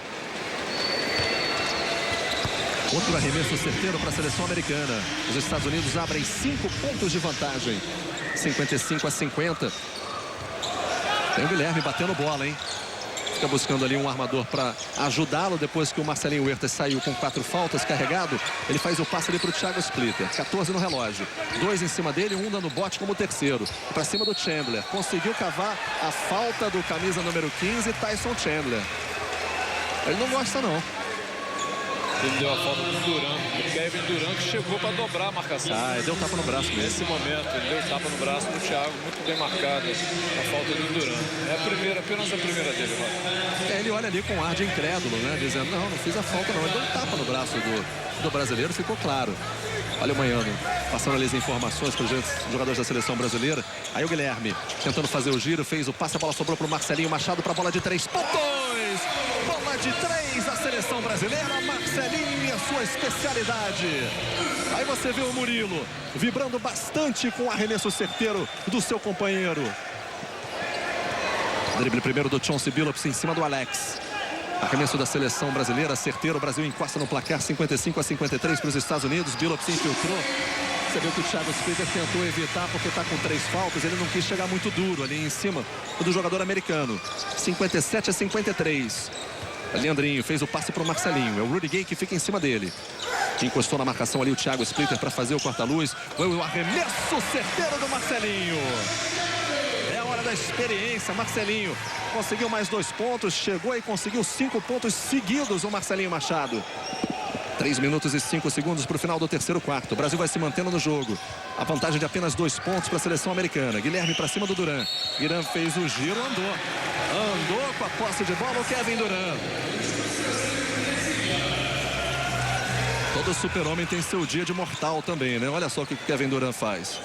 Outro arremesso certeiro para a seleção americana. Os Estados Unidos abrem 5 pontos de vantagem. 55-50. Tem o Guilherme batendo bola, hein? Fica buscando ali um armador para ajudá-lo depois que o Marcelinho Huertas saiu com 4 faltas carregado. Ele faz o passe ali para o Thiago Splitter. 14 no relógio. 2 em cima dele, um dando bote como terceiro. Para cima do Chandler. Conseguiu cavar a falta do camisa número 15, Tyson Chandler. Ele não gosta, não. Ele deu a falta do Duran, o Kevin Duran, que chegou para dobrar a marcação. Ele deu tapa no braço mesmo. Nesse momento, ele deu tapa no braço do Thiago, muito bem marcada a falta do Duran. É a primeira, apenas a primeira dele, mano. Ele olha ali com ar de incrédulo, né? Dizendo, não fiz a falta não. Ele deu um tapa no braço do brasileiro, ficou claro. Olha o Manhano, passando ali as informações para os jogadores da seleção brasileira. Aí o Guilherme, tentando fazer o giro, fez o passe, a bola sobrou para o Marcelinho Machado para a bola de 3 pontos. Bola de 3 da seleção brasileira, Marcelinho e a sua especialidade. Aí você vê o Murilo vibrando bastante com o arremesso certeiro do seu companheiro. Drible primeiro do Chauncey Billups em cima do Alex. Arremesso da seleção brasileira, certeiro. O Brasil encosta no placar 55-53 para os Estados Unidos. Billups infiltrou. Você viu que o Thiago Splitter tentou evitar porque está com 3 faltas. Ele não quis chegar muito duro ali em cima do jogador americano. 57-53. Leandrinho fez o passe para o Marcelinho. É o Rudy Gay que fica em cima dele. Encostou na marcação ali o Thiago Splitter para fazer o corta-luz. Foi o arremesso certeiro do Marcelinho. É a hora da experiência. Marcelinho conseguiu mais 2 pontos. Chegou e conseguiu 5 pontos seguidos o Marcelinho Machado. 3 minutos e 5 segundos para o final do terceiro quarto. O Brasil vai se mantendo no jogo. A vantagem de apenas 2 pontos para a seleção americana. Guilherme para cima do Duran. Duran fez o giro, andou com a posse de bola o Kevin Durant. Todo super-homem tem seu dia de mortal também, né? Olha só o que o Kevin Durant faz.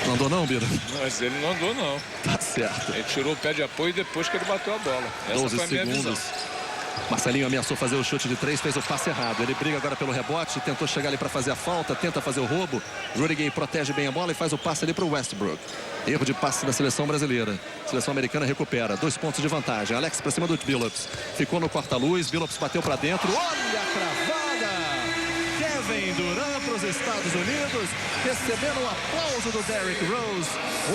Não andou não, Bira? Mas ele não andou não. Tá certo. Ele tirou o pé de apoio depois que ele bateu a bola. Essa 12 foi a minha segundos. visão. Marcelinho ameaçou fazer o chute de 3, fez o passe errado. Ele briga agora pelo rebote, tentou chegar ali para fazer a falta, tenta fazer o roubo. Rudy Gay protege bem a bola e faz o passe ali para o Westbrook. Erro de passe da seleção brasileira. Seleção americana recupera. 2 pontos de vantagem. Alex para cima do Billups. Ficou no corta-luz. Billups bateu para dentro. Olha a cravada! Kevin Durant para os Estados Unidos. Recebendo o aplauso do Derrick Rose.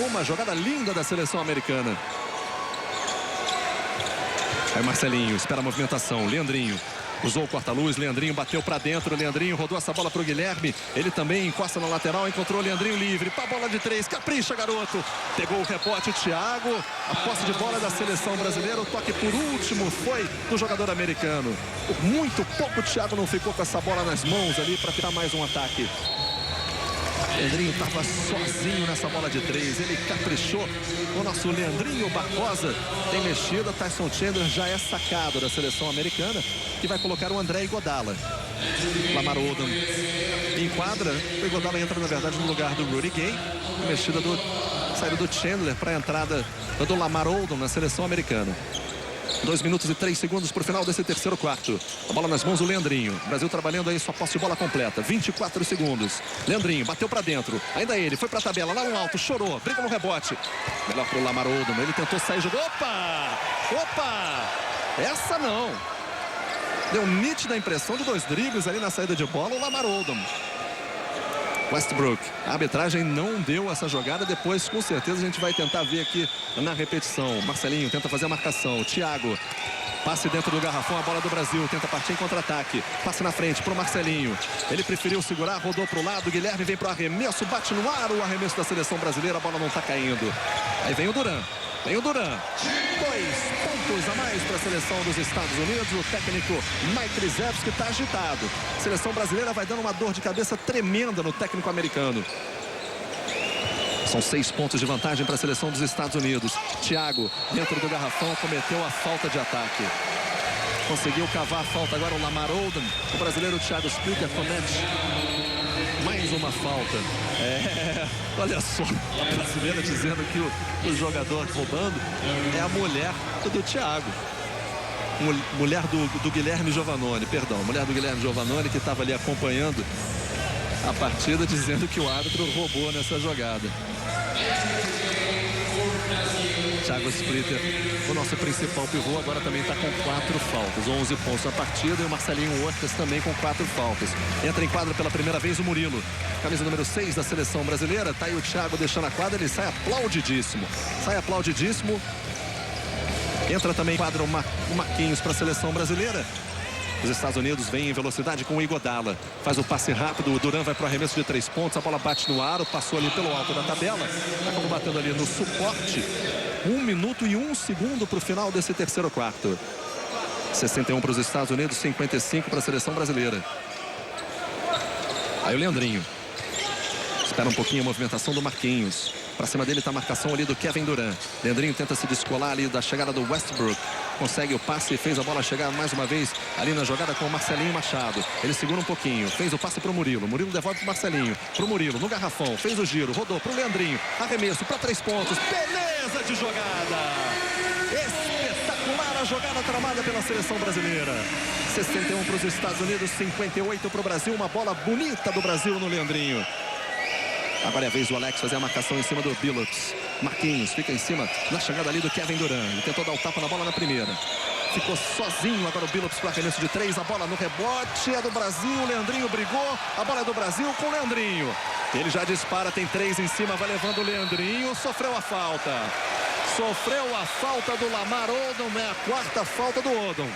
Uma jogada linda da seleção americana. Aí Marcelinho espera a movimentação. Leandrinho usou o corta-luz. Leandrinho bateu para dentro. Leandrinho rodou essa bola para o Guilherme. Ele também encosta na lateral. Encontrou o Leandrinho livre. Para a bola de 3. Capricha, garoto. Pegou o rebote o Thiago. A posse de bola da seleção brasileira. O toque por último foi do jogador americano. Por muito pouco o Thiago não ficou com essa bola nas mãos ali para tirar mais um ataque. Leandrinho estava sozinho nessa bola de 3. Ele caprichou. O nosso Leandrinho Barbosa tem mexida. Tyson Chandler já é sacado da seleção americana, que vai colocar o André Iguodala. Lamar Odom enquadra. O Iguodala entra, na verdade, no lugar do Rudy Gay. A mexida do saída do Chandler para a entrada do Lamar Odom na seleção americana. 2 minutos e 3 segundos para o final desse terceiro quarto. A bola nas mãos do Leandrinho. O Brasil trabalhando aí sua posse de bola completa. 24 segundos. Leandrinho bateu para dentro. Ainda ele foi para a tabela lá no alto. Chorou. Briga no rebote. Melhor para o Lamar Odom. Ele tentou sair. Jogou. Opa! Essa não. Deu nítida impressão de 2 dribles ali na saída de bola. O Lamar Odom. Westbrook. A arbitragem não deu essa jogada. Depois, com certeza, a gente vai tentar ver aqui na repetição. Marcelinho tenta fazer a marcação. Thiago. Passe dentro do garrafão. A bola do Brasil. Tenta partir em contra-ataque. Passe na frente para o Marcelinho. Ele preferiu segurar. Rodou para o lado. Guilherme vem para o arremesso. Bate no ar o arremesso da seleção brasileira. A bola não está caindo. Aí vem o Duran. 2 pontos a mais para a seleção dos Estados Unidos. O técnico Mike Krzyzewski está agitado. A seleção brasileira vai dando uma dor de cabeça tremenda no técnico americano. São 6 pontos de vantagem para a seleção dos Estados Unidos. Thiago, dentro do garrafão, cometeu a falta de ataque. Conseguiu cavar a falta agora o Lamar Odom. O brasileiro Thiago Splitter comete mais uma falta. Olha só, a brasileira dizendo que o jogador roubando é a mulher do Thiago. Mulher do Guilherme Giovannone, perdão. Mulher do Guilherme Giovannone, que estava ali acompanhando a partida, dizendo que o árbitro roubou nessa jogada. Thiago Splitter, o nosso principal pivô, agora também está com 4 faltas. 11 pontos na partida, e o Marcelinho Huertas também com 4 faltas. Entra em quadra pela primeira vez o Murilo. Camisa número 6 da seleção brasileira. Tá aí o Thiago deixando a quadra, ele sai aplaudidíssimo. Entra também em quadra o Marquinhos para a seleção brasileira. Os Estados Unidos vêm em velocidade com o Iguodala. Faz o passe rápido, o Duran vai para o arremesso de 3 pontos. A bola bate no aro, passou ali pelo alto da tabela. Acabou batendo ali no suporte. 1 minuto e 1 segundo para o final desse terceiro quarto. 61 para os Estados Unidos, 55 para a seleção brasileira. Aí o Leandrinho. Espera um pouquinho a movimentação do Marquinhos. Para cima dele está a marcação ali do Kevin Durant. Leandrinho tenta se descolar ali da chegada do Westbrook. Consegue o passe e fez a bola chegar mais uma vez ali na jogada com o Marcelinho Machado. Ele segura um pouquinho, fez o passe para o Murilo. Murilo devolve para o Marcelinho. Para o Murilo, no garrafão, fez o giro, rodou para o Leandrinho. Arremesso para 3 pontos. Beleza de jogada! Espetacular a jogada tramada pela seleção brasileira. 61 para os Estados Unidos, 58 para o Brasil. Uma bola bonita do Brasil no Leandrinho. Agora é a vez do Alex fazer a marcação em cima do Billups. Marquinhos fica em cima na chegada ali do Kevin Durant. Ele tentou dar o tapa na bola na primeira. Ficou sozinho agora o Billups para arremesso de 3. A bola no rebote é do Brasil. O Leandrinho brigou. A bola é do Brasil com o Leandrinho. Ele já dispara, tem 3 em cima, vai levando o Leandrinho. Sofreu a falta. Sofreu a falta do Lamar Odom. É a 4ª falta do Odom.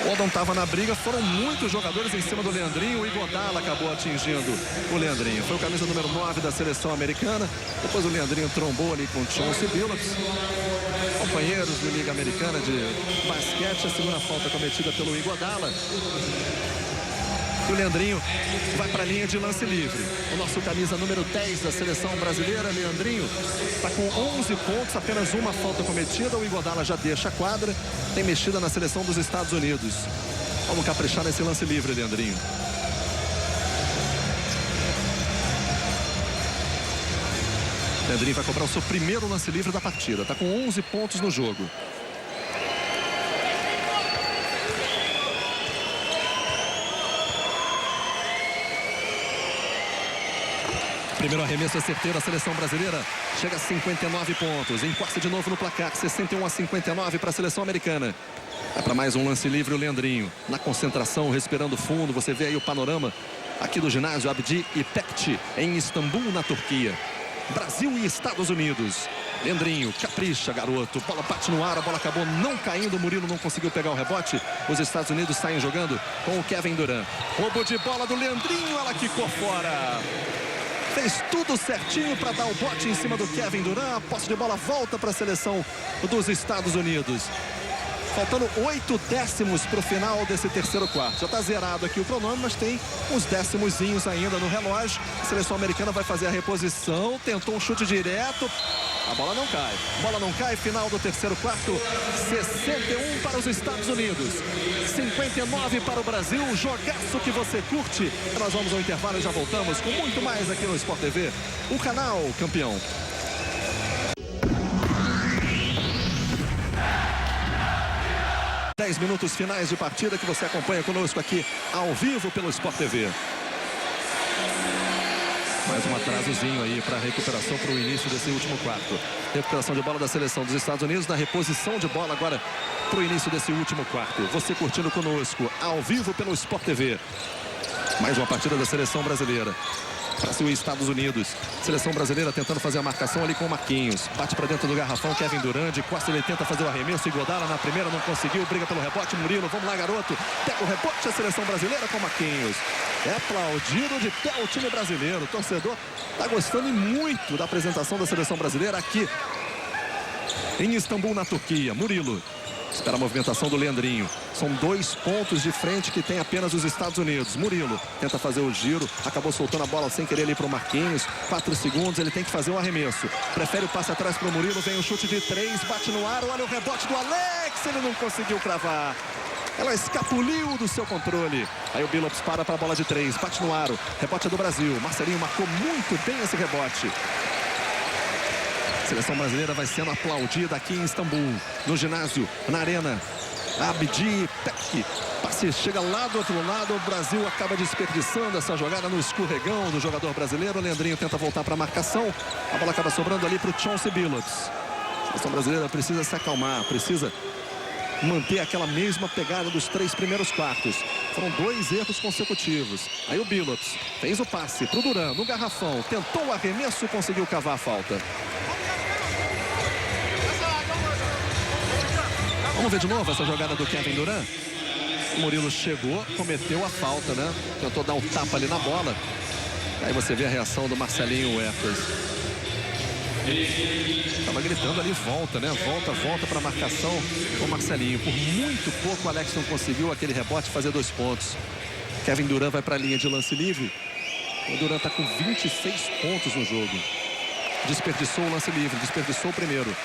O Odom estava na briga, foram muitos jogadores em cima do Leandrinho. O Iguodala acabou atingindo o Leandrinho. Foi o camisa número 9 da seleção americana. Depois o Leandrinho trombou ali com o Chauncey Billups. Companheiros de Liga Americana de basquete. A segunda falta cometida pelo Iguodala. E o Leandrinho vai para a linha de lance livre. O nosso camisa número 10 da seleção brasileira, Leandrinho, está com 11 pontos, apenas uma falta cometida. O Iguodala já deixa a quadra. Tem mexida na seleção dos Estados Unidos. Vamos caprichar nesse lance livre, Leandrinho. Leandrinho vai cobrar o seu primeiro lance livre da partida. Está com 11 pontos no jogo. Primeiro arremesso é certeiro, a seleção brasileira chega a 59 pontos. Encosta de novo no placar, 61-59 para a seleção americana. É para mais um lance livre o Leandrinho. Na concentração, respirando fundo. Você vê aí o panorama aqui do ginásio Abdi İpekçi, em Istambul, na Turquia. Brasil e Estados Unidos. Leandrinho, capricha, garoto. Bola bate no ar, a bola acabou não caindo. O Murilo não conseguiu pegar o rebote. Os Estados Unidos saem jogando com o Kevin Durant. Roubo de bola do Leandrinho, ela quicou fora. Fez tudo certinho para dar o bote em cima do Kevin Durant. A posse de bola volta para a seleção dos Estados Unidos. Faltando 8 décimos para o final desse terceiro quarto. Já está zerado aqui o cronômetro, mas tem uns décimozinhos ainda no relógio. A seleção americana vai fazer a reposição. Tentou um chute direto. A bola não cai. Bola não cai. Final do terceiro quarto. 61 para os Estados Unidos. 59 para o Brasil. Jogaço que você curte. Nós vamos ao intervalo e já voltamos com muito mais aqui no Sport TV. O canal campeão. 10 minutos finais de partida que você acompanha conosco aqui ao vivo pelo Sport TV. Mais um atrasozinho aí para a recuperação para o início desse último quarto. Recuperação de bola da seleção dos Estados Unidos, na reposição de bola agora para o início desse último quarto. Você curtindo conosco ao vivo pelo Sport TV. Mais uma partida da seleção brasileira. Brasil e Estados Unidos. Seleção brasileira tentando fazer a marcação ali com o Marquinhos. Bate para dentro do garrafão, Kevin Durant. De costa ele tenta fazer o arremesso. Iguodala na primeira, não conseguiu. Briga pelo rebote. Murilo, vamos lá, garoto. Pega o rebote a seleção brasileira com o Marquinhos. É aplaudido de pé o time brasileiro. O torcedor está gostando muito da apresentação da seleção brasileira aqui em Istambul, na Turquia. Murilo. Espera a movimentação do Leandrinho. São 2 pontos de frente que tem apenas os Estados Unidos. Murilo tenta fazer o giro. Acabou soltando a bola sem querer ali para o Marquinhos. 4 segundos, ele tem que fazer o arremesso. Prefere o passe atrás para o Murilo. Vem o chute de 3, bate no ar. Olha o rebote do Alex. Ele não conseguiu cravar. Ela escapuliu do seu controle. Aí o Billups para a bola de 3. Bate no aro. Rebote é do Brasil. Marcelinho marcou muito bem esse rebote. A seleção brasileira vai sendo aplaudida aqui em Istambul, no ginásio, na arena Abdi İpekçi. Passe chega lá do outro lado, o Brasil acaba desperdiçando essa jogada no escorregão do jogador brasileiro. O Leandrinho tenta voltar para a marcação, a bola acaba sobrando ali para o Chauncey Billups. A seleção brasileira precisa se acalmar, precisa manter aquela mesma pegada dos 3 primeiros quartos. Foram 2 erros consecutivos. Aí o Billups fez o passe para o Durant no garrafão, tentou o arremesso, conseguiu cavar a falta. Vamos ver de novo essa jogada do Kevin Durant. O Murilo chegou, cometeu a falta, né? Tentou dar um tapa ali na bola. Aí você vê a reação do Marcelinho Huertas. Estava gritando ali, volta, né? Volta para a marcação com o Marcelinho. Por muito pouco o Alex não conseguiu aquele rebote fazer 2 pontos. Kevin Durant vai para a linha de lance livre. O Durant está com 26 pontos no jogo. Desperdiçou o lance livre, desperdiçou o primeiro.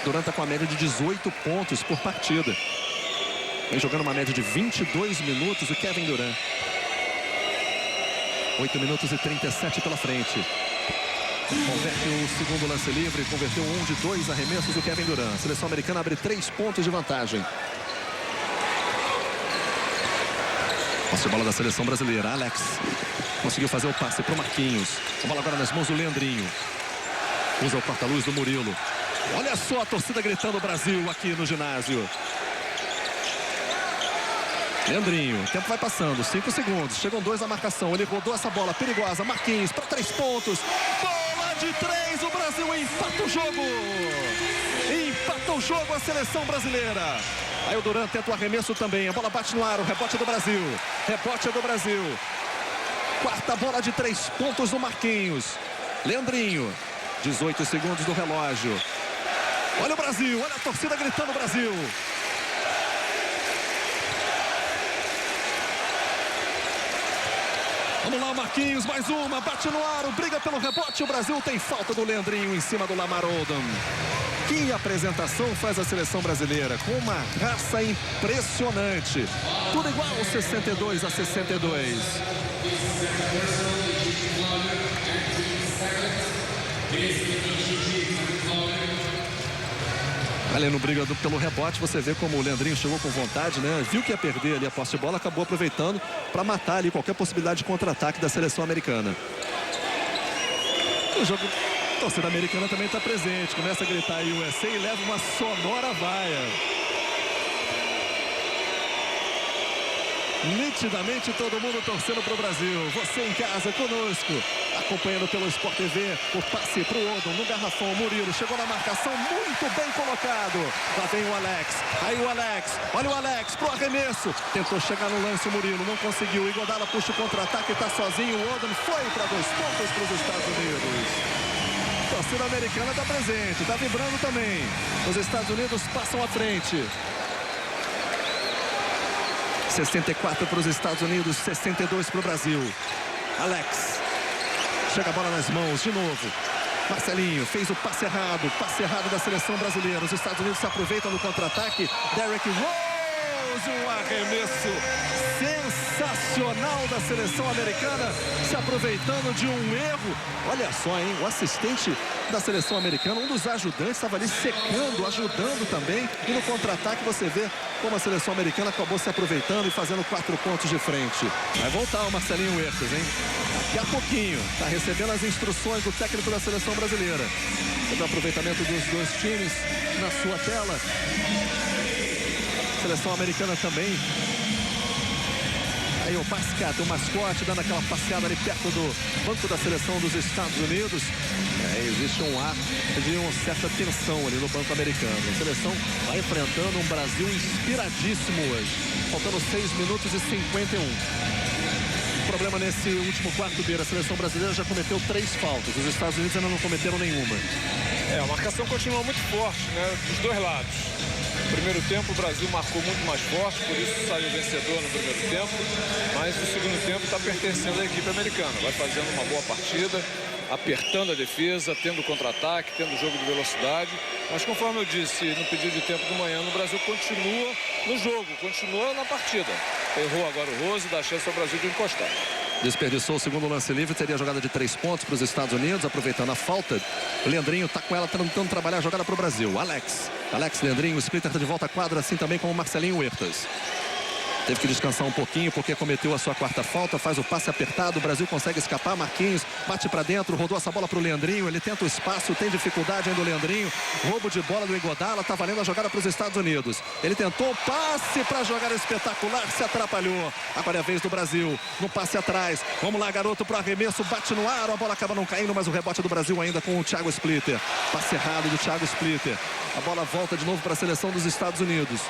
Durant está com a média de 18 pontos por partida. Vem jogando uma média de 22 minutos o Kevin Durant. 8 minutos e 37 pela frente. Converte o segundo lance livre, converteu 1 de 2 arremessos o Kevin Durant. A seleção americana abre 3 pontos de vantagem. Posse de bola da seleção brasileira, Alex. Conseguiu fazer o passe para o Marquinhos. A bola agora nas mãos do Leandrinho. Usa o corta-luz do Murilo. Olha só a torcida gritando Brasil aqui no ginásio. Leandrinho, o tempo vai passando, 5 segundos, chegam 2 na marcação, ele rodou essa bola perigosa, Marquinhos para 3 pontos, bola de 3, o Brasil empata o jogo, a seleção brasileira. Aí o Duran tenta o arremesso também, a bola bate no ar, o rebote é do Brasil, quarta bola de 3 pontos do Marquinhos, Leandrinho, 18 segundos do relógio, olha o Brasil, olha a torcida gritando Brasil. Vamos lá, Marquinhos, mais uma, bate no aro, briga pelo rebote, o Brasil tem falta do Leandrinho em cima do Lamar Odom. Que apresentação faz a seleção brasileira, com uma raça impressionante. Tudo igual, 62 a 62. Ali no briga pelo rebote, você vê como o Leandrinho chegou com vontade, né? Viu que ia perder ali a posse de bola, acabou aproveitando para matar ali qualquer possibilidade de contra-ataque da seleção americana. O jogo, a torcida americana também está presente, começa a gritar aí USA e leva uma sonora vaia. Nitidamente todo mundo torcendo para o Brasil. Você em casa conosco, acompanhando pelo Sport TV. O passe para o Odom no garrafão. Murilo chegou na marcação, muito bem colocado. Lá vem o Alex. Aí o Alex, olha o Alex pro arremesso. Tentou chegar no lance o Murilo, não conseguiu. Iguodala puxa o contra-ataque, está sozinho. O Odom foi para 2 pontos para os Estados Unidos. A torcida americana está presente, está vibrando também. Os Estados Unidos passam à frente. 64 para os Estados Unidos, 62 para o Brasil. Alex. Chega a bola nas mãos de novo. Marcelinho fez o passe errado da seleção brasileira. Os Estados Unidos se aproveitam no contra-ataque. Derrick Rose, um arremesso sensacional da seleção americana, se aproveitando de um erro. Olha só, hein? O assistente da seleção americana, um dos ajudantes, estava ali secando, ajudando também. E no contra-ataque você vê como a seleção americana acabou se aproveitando e fazendo 4 pontos de frente. Vai voltar o Marcelinho Huertas, hein? Daqui a pouquinho, está recebendo as instruções do técnico da seleção brasileira. O aproveitamento dos 2 times na sua tela. Seleção americana também. Aí o Pascat, o mascote, dando aquela passeada ali perto do banco da seleção dos Estados Unidos. Existe um ar de uma certa tensão ali no banco americano. A seleção vai enfrentando um Brasil inspiradíssimo hoje. Faltando 6 minutos e 51. O problema nesse último quarto beira, a seleção brasileira já cometeu 3 faltas. Os Estados Unidos ainda não cometeram nenhuma. A marcação continua muito forte, né, dos 2 lados. No primeiro tempo o Brasil marcou muito mais forte, por isso saiu vencedor no primeiro tempo. Mas o segundo tempo está pertencendo à equipe americana. Vai fazendo uma boa partida, apertando a defesa, tendo contra-ataque, tendo jogo de velocidade. Mas conforme eu disse no pedido de tempo do manhã, o Brasil continua no jogo, continua na partida. Errou agora o Rose, dá chance ao Brasil de encostar. Desperdiçou o segundo lance livre, teria jogada de 3 pontos para os Estados Unidos, aproveitando a falta. O Leandrinho está com ela, tentando trabalhar a jogada para o Brasil. Alex, Leandrinho, o Splitter está de volta à quadra, assim também como o Marcelinho Huertas. Teve que descansar um pouquinho porque cometeu a sua 4ª falta, faz o passe apertado, o Brasil consegue escapar, Marquinhos bate para dentro, rodou essa bola para o Leandrinho, ele tenta o espaço, tem dificuldade ainda o Leandrinho, roubo de bola do Iguodala, tá valendo a jogada para os Estados Unidos. Ele tentou o passe para a jogada espetacular, se atrapalhou. Agora é a vez do Brasil, no passe atrás. Vamos lá, garoto, para o arremesso, bate no ar, a bola acaba não caindo, mas o rebote do Brasil ainda com o Thiago Splitter. Passe errado do Thiago Splitter. A bola volta de novo para a seleção dos Estados Unidos.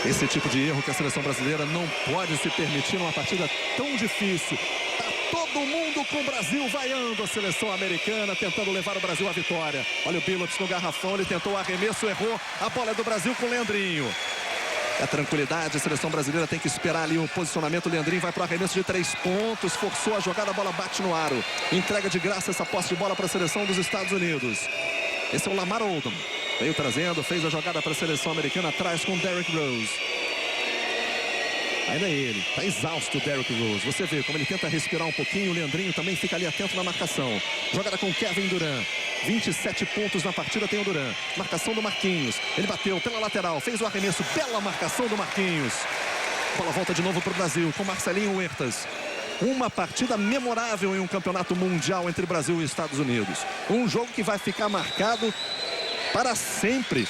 Esse tipo de erro que a seleção brasileira não pode se permitir numa partida tão difícil. Tá todo mundo com o Brasil vaiando, a seleção americana tentando levar o Brasil à vitória. Olha o Billups no garrafão, ele tentou o arremesso, errou. A bola é do Brasil com o Leandrinho. É tranquilidade, a seleção brasileira tem que esperar ali o posicionamento. O Leandrinho vai para o arremesso de 3 pontos, forçou a jogada, a bola bate no aro. Entrega de graça essa posse de bola para a seleção dos Estados Unidos. Esse é o Lamar Odom. Veio trazendo, fez a jogada para a seleção americana atrás com Derrick Rose. Ainda é ele, está exausto o Derrick Rose. Você vê como ele tenta respirar um pouquinho. O Leandrinho também fica ali atento na marcação. Jogada com Kevin Durant. 27 pontos na partida tem o Durant. Marcação do Marquinhos. Ele bateu pela lateral, fez o arremesso. Bela marcação do Marquinhos. Bola volta de novo para o Brasil com Marcelinho Huertas. Uma partida memorável em um campeonato mundial entre Brasil e Estados Unidos. Um jogo que vai ficar marcado para sempre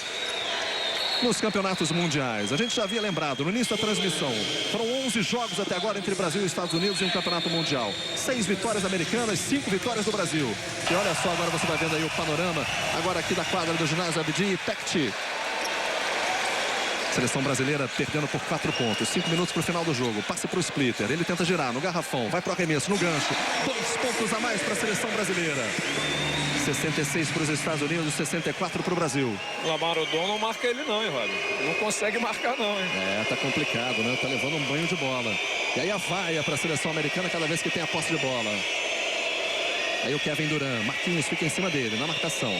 nos campeonatos mundiais. A gente já havia lembrado no início da transmissão. Foram 11 jogos até agora entre Brasil e Estados Unidos em um campeonato mundial. 6 vitórias americanas, 5 vitórias do Brasil. E olha só, agora você vai vendo aí o panorama agora aqui da quadra do ginásio Abdi Pekti. Seleção brasileira perdendo por 4 pontos. 5 minutos para o final do jogo. Passe para o Splitter. Ele tenta girar no garrafão. Vai para o arremesso, no gancho. 2 pontos a mais para a seleção brasileira. 66 para os Estados Unidos, 64 para o Brasil. Lamar Odom não marca ele não, hein, Rob? Não consegue marcar não, hein? Tá complicado, né? Tá levando um banho de bola. E aí a vaia para a seleção americana cada vez que tem a posse de bola. Aí o Kevin Durant. Marquinhos fica em cima dele, na marcação.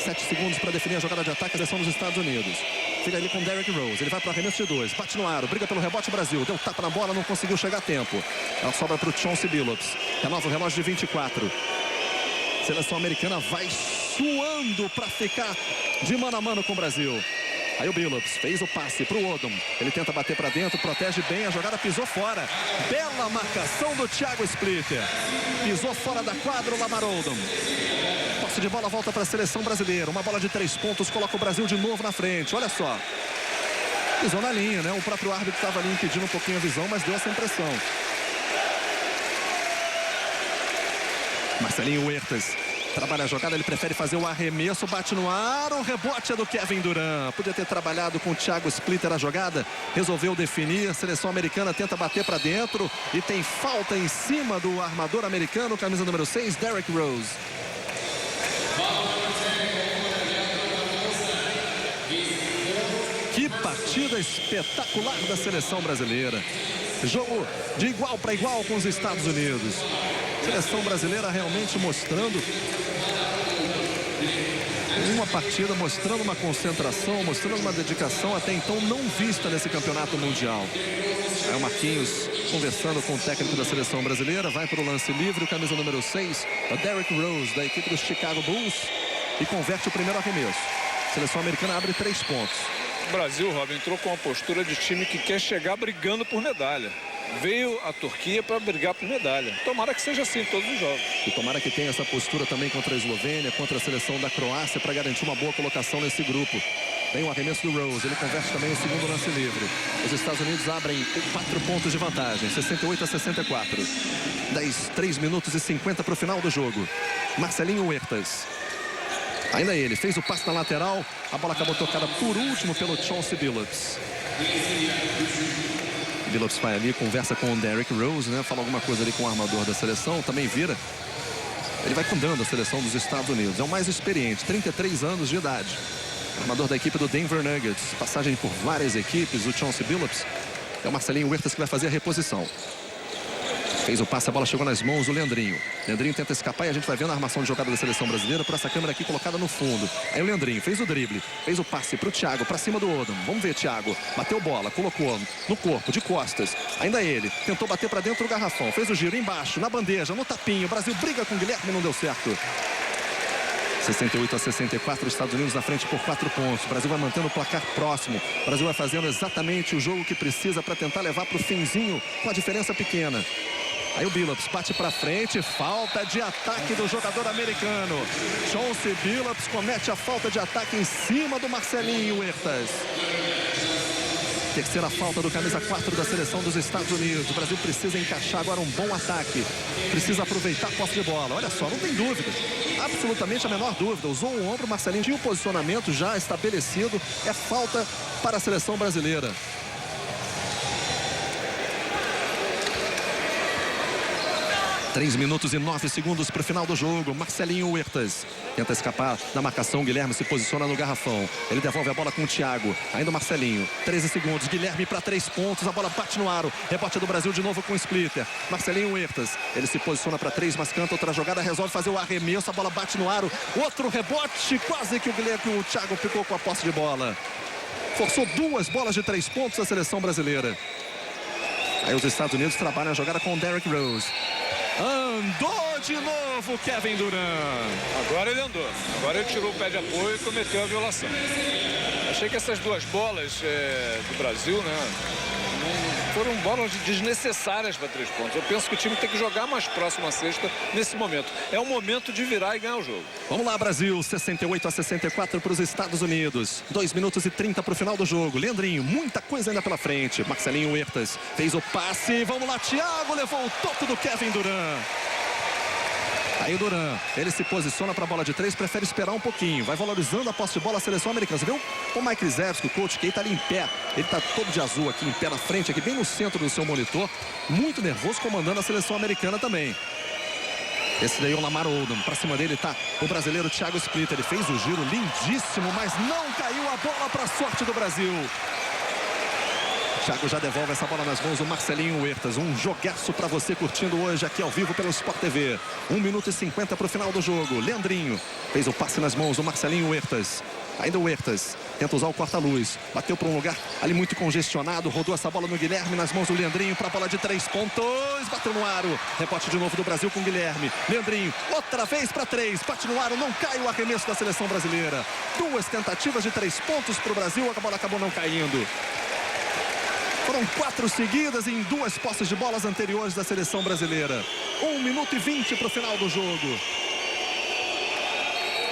7 segundos para definir a jogada de ataque. A seleção dos Estados Unidos. Fica ali com Derrick Rose. Ele vai para o arremesso de 2. Bate no aro. Briga pelo rebote Brasil. Deu tapa na bola. Não conseguiu chegar a tempo. Ela sobra para o Chauncey Billups. Renova o relógio de 24. Seleção americana vai suando para ficar de mano a mano com o Brasil. Aí o Billups fez o passe para o Odom. Ele tenta bater para dentro, protege bem. A jogada pisou fora. Bela marcação do Thiago Splitter. Pisou fora da quadra o Lamar Odom. Posse de bola volta para a seleção brasileira. Uma bola de 3 pontos coloca o Brasil de novo na frente. Olha só. Pisou na linha, né? O próprio árbitro estava ali impedindo um pouquinho a visão, mas deu essa impressão. Marcelinho Huertas trabalha a jogada, ele prefere fazer o arremesso, bate no ar, o rebote é do Kevin Durant. Podia ter trabalhado com o Thiago Splitter a jogada, resolveu definir, a seleção americana tenta bater para dentro e tem falta em cima do armador americano, camisa número 6, Derrick Rose. Que partida espetacular da seleção brasileira. Jogo de igual para igual com os Estados Unidos. Seleção brasileira realmente mostrando uma partida, mostrando uma concentração, mostrando uma dedicação até então não vista nesse campeonato mundial. É o Marquinhos conversando com o técnico da seleção brasileira, vai para o lance livre, o camisa número 6, o Derrick Rose, da equipe do Chicago Bulls, e converte o primeiro arremesso. A seleção americana abre 3 pontos. O Brasil, Rob, entrou com uma postura de time que quer chegar brigando por medalha. Veio a Turquia para brigar por medalha. Tomara que seja assim em todos os jogos. E tomara que tenha essa postura também contra a Eslovênia, contra a seleção da Croácia, para garantir uma boa colocação nesse grupo. Tem o arremesso do Rose, ele converte também o segundo lance livre. Os Estados Unidos abrem 4 pontos de vantagem, 68-64. 3 minutos e 50 para o final do jogo. Marcelinho Huertas. Ainda ele, fez o passe na lateral, a bola acabou tocada por último pelo Chauncey Billups. Billups vai ali, conversa com o Derrick Rose, né? Fala alguma coisa ali com o armador da seleção, também vira. Ele vai comandando a seleção dos Estados Unidos, é o mais experiente, 33 anos de idade. Armador da equipe do Denver Nuggets, passagem por várias equipes, o Chauncey Billups. É o Marcelinho Huertas que vai fazer a reposição. Fez o passe, a bola chegou nas mãos do Leandrinho. Leandrinho tenta escapar e a gente vai vendo a armação de jogada da seleção brasileira por essa câmera aqui colocada no fundo. Aí o Leandrinho fez o drible, fez o passe para o Thiago, para cima do Odom. Vamos ver, Thiago. Bateu bola, colocou no corpo, de costas. Ainda ele, tentou bater para dentro do garrafão. Fez o giro embaixo, na bandeja, no tapinho. O Brasil briga com o Guilherme, não deu certo. 68-64, Estados Unidos na frente por 4 pontos. O Brasil vai mantendo o placar próximo. O Brasil vai fazendo exatamente o jogo que precisa para tentar levar para o finzinho com a diferença pequena. Aí o Billups bate para frente, falta de ataque do jogador americano. Chauncey Billups comete a falta de ataque em cima do Marcelinho Huertas. Terceira falta do camisa 4 da seleção dos Estados Unidos. O Brasil precisa encaixar agora um bom ataque. Precisa aproveitar a posse de bola. Olha só, não tem dúvida. Absolutamente a menor dúvida. Usou o ombro, o Marcelinho tinha o posicionamento já estabelecido. É falta para a seleção brasileira. 3 minutos e 9 segundos para o final do jogo. Marcelinho Huertas tenta escapar da marcação. Guilherme se posiciona no garrafão. Ele devolve a bola com o Thiago. Ainda o Marcelinho. 13 segundos. Guilherme para 3 pontos. A bola bate no aro. Rebote do Brasil de novo com o Splitter. Marcelinho Huertas. Ele se posiciona para 3, mas canta outra jogada. Resolve fazer o arremesso. A bola bate no aro. Outro rebote. Quase que o Thiago ficou com a posse de bola. Forçou 2 bolas de 3 pontos a seleção brasileira. Aí os Estados Unidos trabalham a jogada com o Derrick Rose. Andou de novo Kevin Durant. Agora ele andou. Agora ele tirou o pé de apoio e cometeu a violação. Achei que essas 2 bolas do Brasil, né, foram bolas desnecessárias para 3 pontos. Eu penso que o time tem que jogar mais próximo à cesta nesse momento. É o momento de virar e ganhar o jogo. Vamos lá, Brasil, 68-64 para os Estados Unidos. 2 minutos e 30 para o final do jogo. Leandrinho, muita coisa ainda pela frente. Marcelinho Huertas fez o passe. Vamos lá, Thiago levou o toque do Kevin Durant. Aí o Durant, ele se posiciona para a bola de 3, prefere esperar um pouquinho. Vai valorizando a posse de bola a seleção americana. Você viu o Mike Krzyzewski, o coach, que ele está ali em pé. Ele está todo de azul aqui, em pé na frente, aqui bem no centro do seu monitor. Muito nervoso, comandando a seleção americana também. Esse daí é o Lamar Odom. Para cima dele está o brasileiro Thiago Splitter. Ele fez o giro lindíssimo, mas não caiu a bola para a sorte do Brasil. Thiago já devolve essa bola nas mãos do Marcelinho Huertas. Um jogaço para você curtindo hoje aqui ao vivo pelo Sport TV. 1 minuto e 50 para o final do jogo. Leandrinho fez o passe nas mãos do Marcelinho Huertas. Ainda o Huertas tenta usar o corta-luz. Bateu para um lugar ali muito congestionado. Rodou essa bola no Guilherme nas mãos do Leandrinho para a bola de 3 pontos. Bateu no aro. Rebote de novo do Brasil com o Guilherme. Leandrinho outra vez para 3. Bate no aro. Não cai o arremesso da seleção brasileira. 2 tentativas de 3 pontos para o Brasil. A bola acabou não caindo. Foram 4 seguidas em 2 posses de bolas anteriores da seleção brasileira. 1 minuto e 20 para o final do jogo.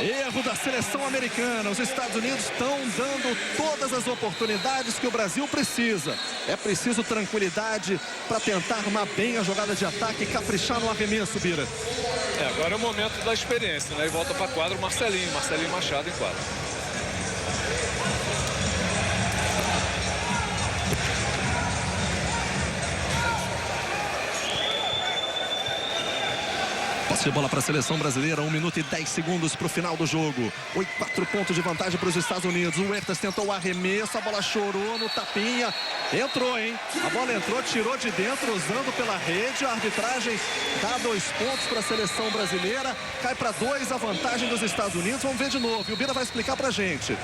Erro da seleção americana. Os Estados Unidos estão dando todas as oportunidades que o Brasil precisa. É preciso tranquilidade para tentar armar bem a jogada de ataque e caprichar no arremesso, Bira. Agora é o momento da experiência, né? E volta para a quadra o Marcelinho Machado em quadra. Posse de bola para a seleção brasileira, 1 minuto e 10 segundos para o final do jogo. 4 pontos de vantagem para os Estados Unidos. O Huertas tentou o arremesso, a bola chorou no tapinha. Entrou, hein? A bola entrou, tirou de dentro, usando pela rede. A arbitragem dá 2 pontos para a seleção brasileira. Cai para 2 a vantagem dos Estados Unidos. Vamos ver de novo. E o Bira vai explicar para a gente.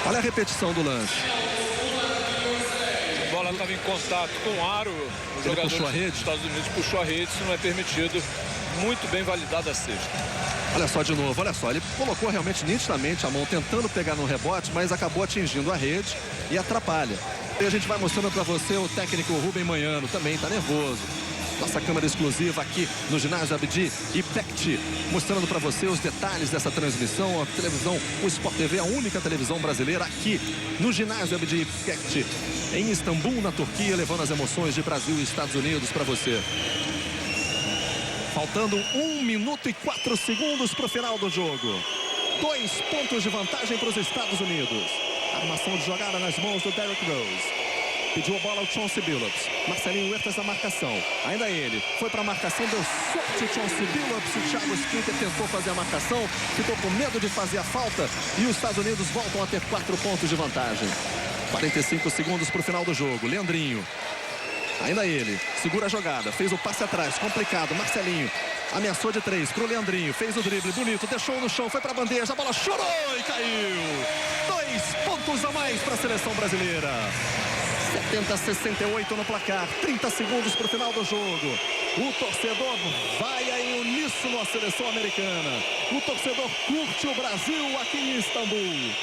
Olha a repetição do lance. A bola estava em contato com o aro. O jogador dos Estados Unidos puxou a rede. Isso não é permitido. Muito bem validada a cesta. Olha só de novo, olha só. Ele colocou realmente nitidamente a mão tentando pegar no rebote, mas acabou atingindo a rede e atrapalha. E a gente vai mostrando para você o técnico Rubem Manhano. Também está nervoso. Nossa câmera exclusiva aqui no ginásio Abdi e Pect, mostrando para você os detalhes dessa transmissão. A televisão, o Sport TV, a única televisão brasileira aqui no ginásio Abdi e Pect, em Istambul, na Turquia, levando as emoções de Brasil e Estados Unidos para você. Faltando 1 minuto e 4 segundos para o final do jogo. 2 pontos de vantagem para os Estados Unidos. Armação de jogada nas mãos do Derrick Rose. Pediu a bola ao Chauncey Billups. Marcelinho Huertas na marcação. Ainda ele. Foi para a marcação. Deu sorte o Chauncey Billups. O Thiago Splitter tentou fazer a marcação. Ficou com medo de fazer a falta. E os Estados Unidos voltam a ter 4 pontos de vantagem. 45 segundos para o final do jogo. Leandrinho. Ainda ele. Segura a jogada. Fez o passe atrás. Complicado. Marcelinho. Ameaçou de 3 para o Leandrinho. Fez o drible. Bonito. Deixou no chão. Foi para a bandeja. A bola chorou e caiu. 2 pontos a mais para a seleção brasileira. 70-68 no placar, 30 segundos para o final do jogo. O torcedor vai em uníssono à seleção americana. O torcedor curte o Brasil aqui em Istambul.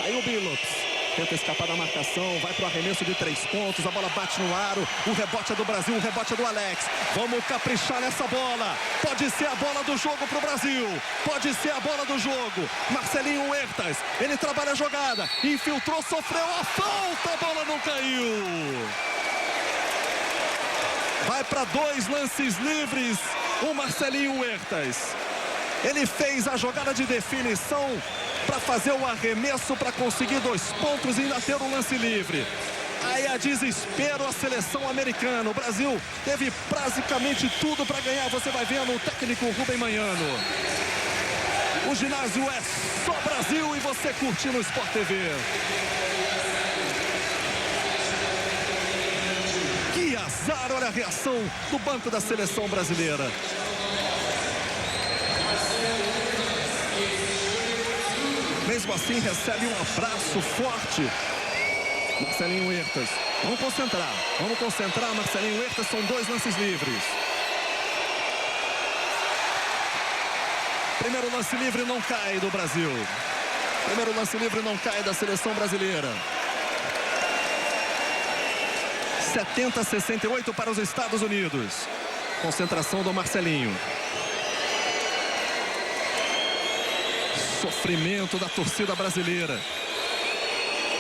Aí o Billups tenta escapar da marcação, vai para o arremesso de 3 pontos, a bola bate no aro, o rebote é do Brasil, o rebote é do Alex. Vamos caprichar nessa bola, pode ser a bola do jogo para o Brasil, pode ser a bola do jogo. Marcelinho Huertas, ele trabalha a jogada, infiltrou, sofreu a falta, a bola não caiu. Vai para 2 lances livres, o Marcelinho Huertas. Ele fez a jogada de definição para fazer o arremesso, para conseguir 2 pontos e ainda ter um lance livre. Aí a desespero a seleção americana. O Brasil teve praticamente tudo para ganhar. Você vai vendo o técnico Rubem Manhano. O ginásio é só Brasil e você curtindo o Sport TV. Que azar, olha a reação do banco da seleção brasileira. Mesmo assim, recebe um abraço forte. Marcelinho Huertas. Vamos concentrar, Marcelinho Huertas. São 2 lances livres. Primeiro lance livre não cai do Brasil. Primeiro lance livre não cai da seleção brasileira. 70-68 para os Estados Unidos. Concentração do Marcelinho. Sofrimento da torcida brasileira.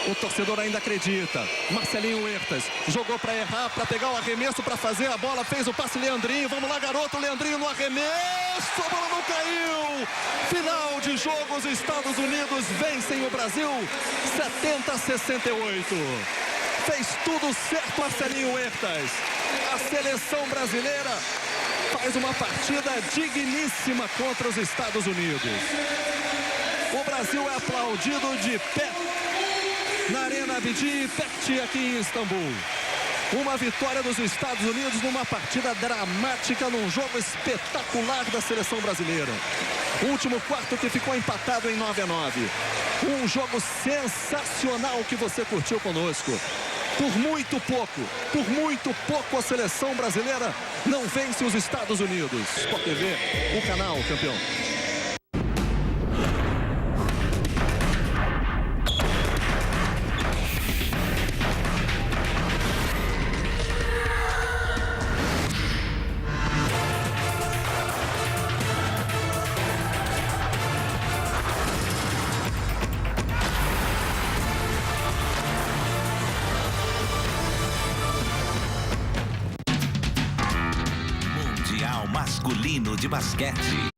O torcedor ainda acredita. Marcelinho Huertas jogou para errar, para pegar o arremesso, para fazer a bola. Fez o passe Leandrinho. Vamos lá, garoto. Leandrinho no arremesso. A bola não caiu. Final de jogo. Os Estados Unidos vencem o Brasil 70-68. Fez tudo certo Marcelinho Huertas. A seleção brasileira faz uma partida digníssima contra os Estados Unidos. O Brasil é aplaudido de pé na Arena Abdi Pekti aqui em Istambul. Uma vitória dos Estados Unidos numa partida dramática, num jogo espetacular da seleção brasileira. O último quarto que ficou empatado em 9-9. Um jogo sensacional que você curtiu conosco. Por muito pouco a seleção brasileira não vence os Estados Unidos. Sport TV, o canal campeão. Masculino de basquete.